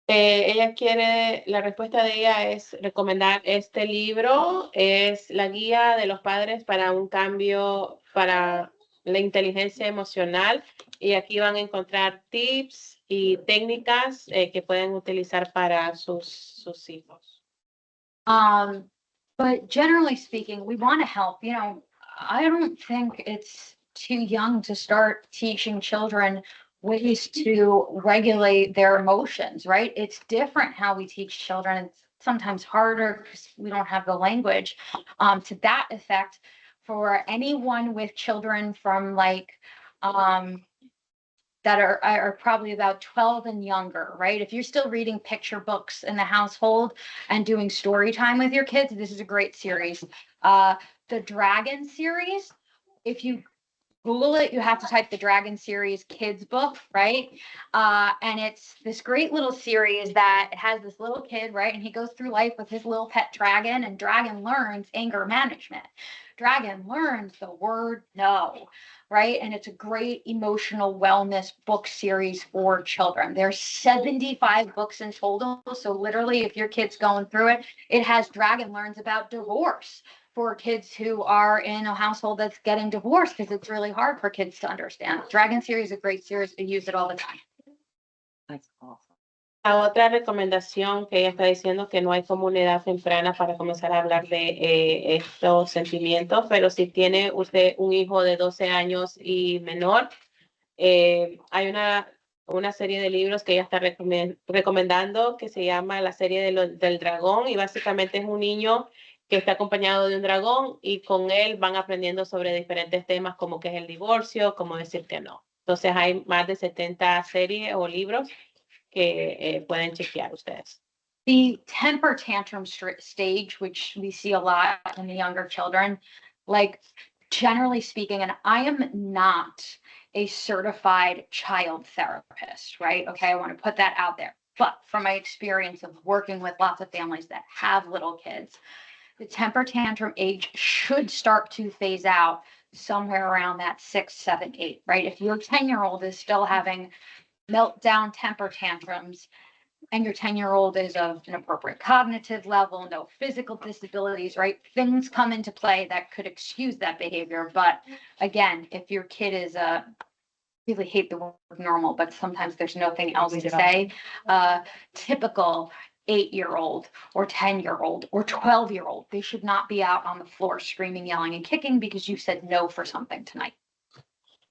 La respuesta de ella es recomendar este libro, es la guía de los padres para un cambio para la inteligencia emocional, y aquí van a encontrar tips y técnicas que pueden utilizar para sus hijos. But generally speaking, we want to help. You know, I don't think it's too young to start teaching children ways to regulate their emotions, right? It's different how we teach children. It's sometimes harder because we don't have the language. To that effect, for anyone with children from like that are probably about 12 and younger, right? If you're still reading picture books in the household and doing story time with your kids, this is a great series. The Dragon series, if you Google it, you have to type the Dragon series kids book, right? And it's this great little series that has this little kid, right? And he goes through life with his little pet dragon, and Dragon learns anger management. Dragon learns the word no, right? And it's a great emotional wellness book series for children. There's 75 books in total. So literally, if your kid's going through it, it has Dragon learns about divorce for kids who are in a household that's getting divorced, because it's really hard for kids to understand. Dragon series is a great series. I use it all the time. That's awesome. La otra recomendación que ella está diciendo que no hay como una edad temprana para comenzar a hablar de estos sentimientos, pero si tiene usted un hijo de 12 años y menor, hay una serie de libros que ella está recomendando que se llama la serie del dragón, y básicamente es un niño que está acompañado de un dragón y con él van aprendiendo sobre diferentes temas como que es el divorcio, cómo decir que no. Entonces hay más de 70 series o libros que pueden chequear ustedes. The temper tantrum stage, which we see a lot in the younger children, like generally speaking, and I am not a certified child therapist, right? Okay, I want to put that out there. But from my experience of working with lots of families that have little kids, the temper tantrum age should start to phase out somewhere around that 6, 7, 8, right? If your 10-year-old is still having meltdown temper tantrums and your 10-year-old is of an appropriate cognitive level, no physical disabilities, right? Things come into play that could excuse that behavior. But again, if your kid is really hate the word normal, but sometimes there's nothing else to say, typical 8-year-old or 10-year-old or 12-year-old, they should not be out on the floor screaming, yelling, and kicking because you said no for something tonight.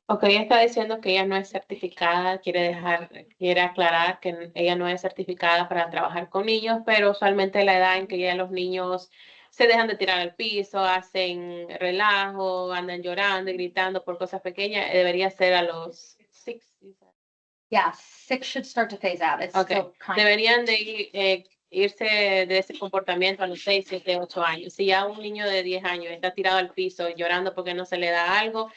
Ok, ella está diciendo que ella no es certificada, quiere aclarar que ella no es certificada para trabajar con niños, pero usualmente la edad en que ya los niños se dejan de tirar al piso, hacen relajo, andan llorando y gritando por cosas pequeñas, debería ser a los 6. Yeah, 6 should start to phase out. It's Okay. still kind Deberían de irse de ese comportamiento a los 6, 7, 8 años. Si ya un niño de 10 años está tirado al piso llorando porque no se le da algo,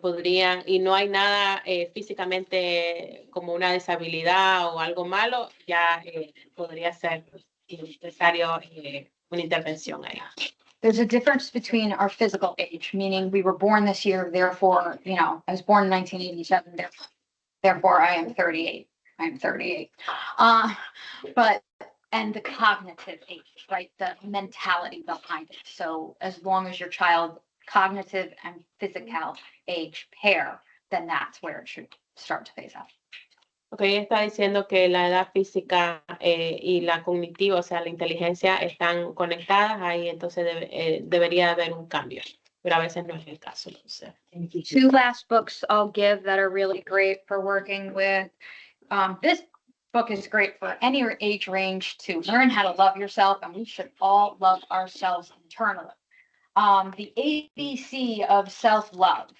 podrían, y no hay nada físicamente como una deshabilidad o algo malo, ya podría ser necesario una intervención ahí. There's a difference between our physical age, meaning we were born this year, therefore, you know, I was born in 1987, therefore I am 38. I'm 38. But and the cognitive age, right? The mentality behind it. So as long as your child cognitive and physical age pair, then that's where it should start to phase out. Ok, ella está diciendo que la edad física y la cognitiva, o sea, la inteligencia, están conectadas ahí, entonces debería haber un cambio, pero a veces no es el caso. Entonces. Two last books I'll give that are really great for working with. This book is great for any age range to learn how to love yourself, and we should all love ourselves internally. The ABC of Self-Love.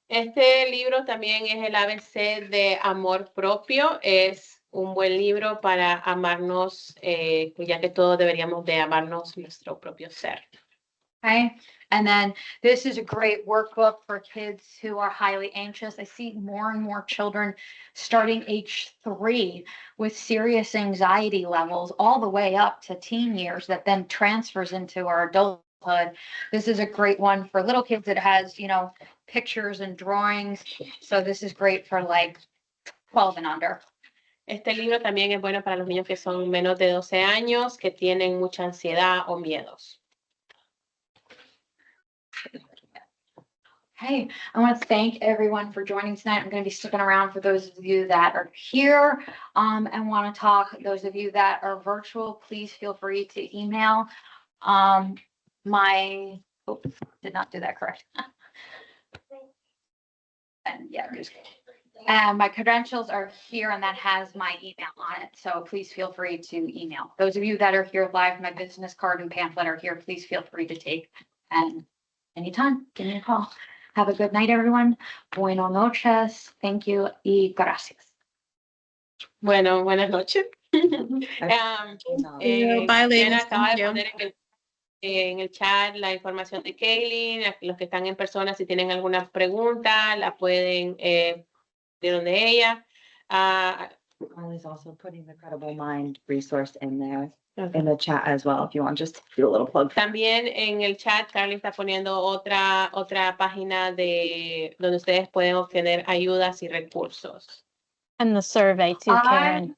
Este libro también es el ABC de amor propio. Es un buen libro para amarnos, ya que todos deberíamos de amarnos nuestro propio ser. Okay, and then this is a great workbook for kids who are highly anxious. I see more and more children starting age 3 with serious anxiety levels all the way up to teen years that then transfers into our adulthood. This is a great one for little kids. It has, you know, pictures and drawings. So this is great for like 12 and under. Este libro también es bueno para los niños que son menos de 12 años, que tienen mucha ansiedad o miedos. Hey, I want to thank everyone for joining tonight. I'm going to be sticking around for those of you that are here and want to talk. Those of you that are virtual, please feel free to email my, oops, did not do that correct. And yeah, my credentials are here and that has my email on it. So please feel free to email. Those of you that are here live, my business card and pamphlet are here. Please feel free to take and anytime, give me a call. Have a good night, everyone. Buenas noches. Thank you y gracias. Bueno, buenas noches. No. Bye, ladies. Diana acaba Thank de you. poner en el chat la información de Kaylin. Los que están en persona, si tienen alguna pregunta, la pueden de donde ella. Carly's also putting the Credible Mind resource in there, Okay. in the chat as well, if you want, just to do a little plug. También en el chat, Carly está poniendo otra página de donde ustedes pueden obtener ayudas y recursos. And the survey too, Karen,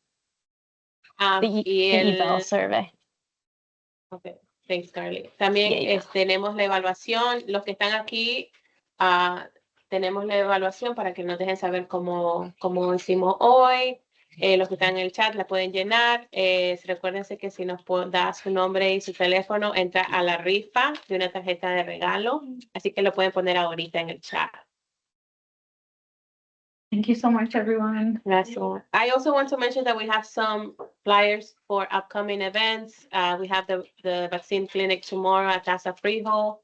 the e-bell survey. Okay, thanks, Carly. También Yeah. tenemos la evaluación. Los que están aquí, tenemos la evaluación para que nos dejen saber cómo hicimos hoy. Los que están en el chat la pueden llenar. Recuérdense que si nos da su nombre y su teléfono, entra a la rifa de una tarjeta de regalo. Así que lo pueden poner ahorita en el chat. Thank you so much, everyone. Gracias. I also want to mention that we have some flyers for upcoming events. We have the vaccine clinic tomorrow at Casa Freehold,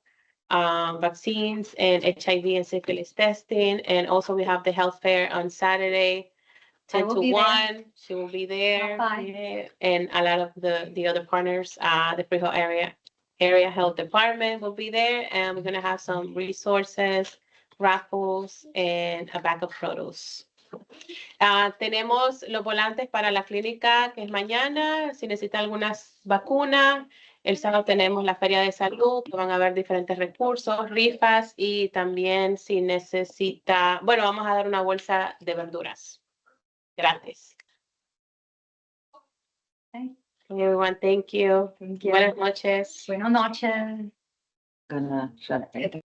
vaccines and HIV and syphilis testing. And also we have the health fair on Saturday, I 10 will to be 1. there. She will be there. Bye. Yeah. And a lot of the other partners, the Freehold area health department will be there. And we're going to have some resources, raffles, and a bag of produce. Tenemos los volantes para la clínica, que es mañana. Si necesita algunas vacunas, el sábado tenemos la feria de salud, que van a haber diferentes recursos, rifas, y también si necesita, bueno, vamos a dar una bolsa de verduras gratis. Okay. Everyone, thank you. Thank you. Buenas noches. Buenas noches. Gonna shut it.